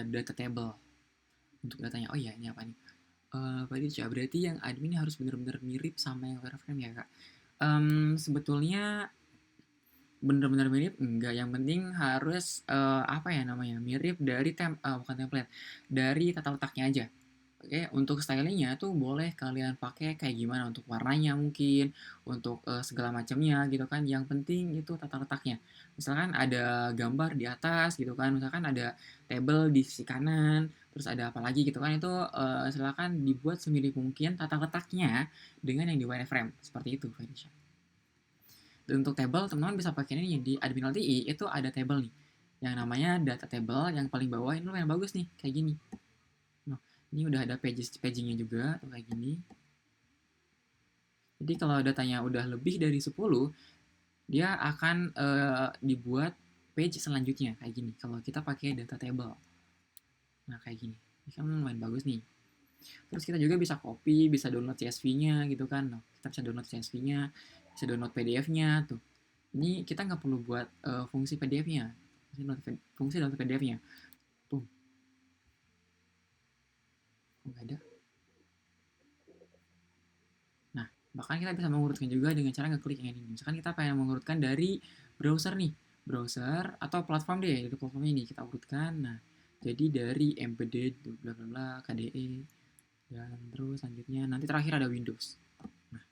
Speaker 1: data table untuk datanya. Oh iya, ini apa nih? Berarti yang admin harus benar-benar mirip sama yang wireframe ya, Kak? Sebetulnya benar-benar mirip enggak, yang penting harus apa ya namanya? Mirip dari bukan template, dari tata letaknya aja. Oke, untuk stylingnya tuh boleh kalian pakai kayak gimana, untuk warnanya mungkin, untuk segala macamnya gitu kan. Yang penting itu tata letaknya. Misalkan ada gambar di atas gitu kan, misalkan ada table di sisi kanan, terus ada apa lagi gitu kan, itu silakan dibuat semirip mungkin tata letaknya dengan yang di wireframe. Seperti itu, Fairisha. Dan untuk table, teman-teman bisa pakai ini di admin LTI, itu ada table nih. Yang namanya data table, yang paling bawah ini lumayan bagus nih, kayak gini. Nah, ini udah ada pagingnya juga, tuh kayak gini. Jadi kalau datanya udah lebih dari 10, dia akan dibuat page selanjutnya, kayak gini. Kalau kita pakai data table. Nah, kayak gini. Ini kan lumayan bagus nih. Terus kita juga bisa copy, bisa download CSV-nya gitu kan. Nah, kita bisa download CSV-nya, bisa download PDF-nya tuh. Ini kita nggak perlu buat fungsi PDF-nya. Fungsi download PDF-nya. Tuh. Kok nggak ada? Nah, bahkan kita bisa mengurutkan juga dengan cara ngeklik yang ini. Misalkan kita pengen mengurutkan dari browser nih. Browser atau platform deh. Dari platform ini kita urutkan. Nah, jadi dari embedded, bla bla bla, KDE, dan terus selanjutnya nanti terakhir ada Windows. Nah,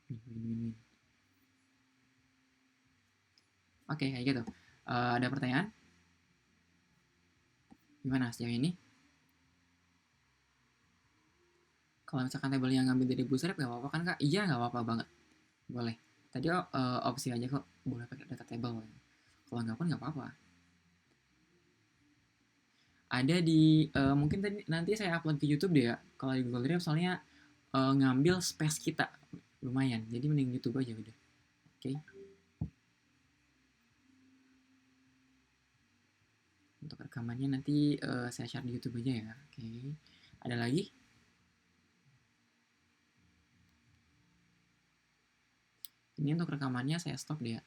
Speaker 1: win. Oke, kayak gitu. Ada pertanyaan? Gimana sejauh ini? Kalau misalkan tabel yang ngambil dari Bootstrap nggak apa-apa kan kak? Iya, nggak apa-apa banget. Boleh. Tadi opsi aja kok boleh pakai data table. Kalau nggak pun nggak apa-apa. Ada di mungkin tadi nanti saya upload ke YouTube deh ya. Kalau di Google Drive soalnya ngambil space kita lumayan. Jadi mending YouTube aja udah. Oke. Untuk rekamannya nanti saya share di YouTube aja ya. Oke. Ada lagi? Ini untuk rekamannya saya stop deh ya.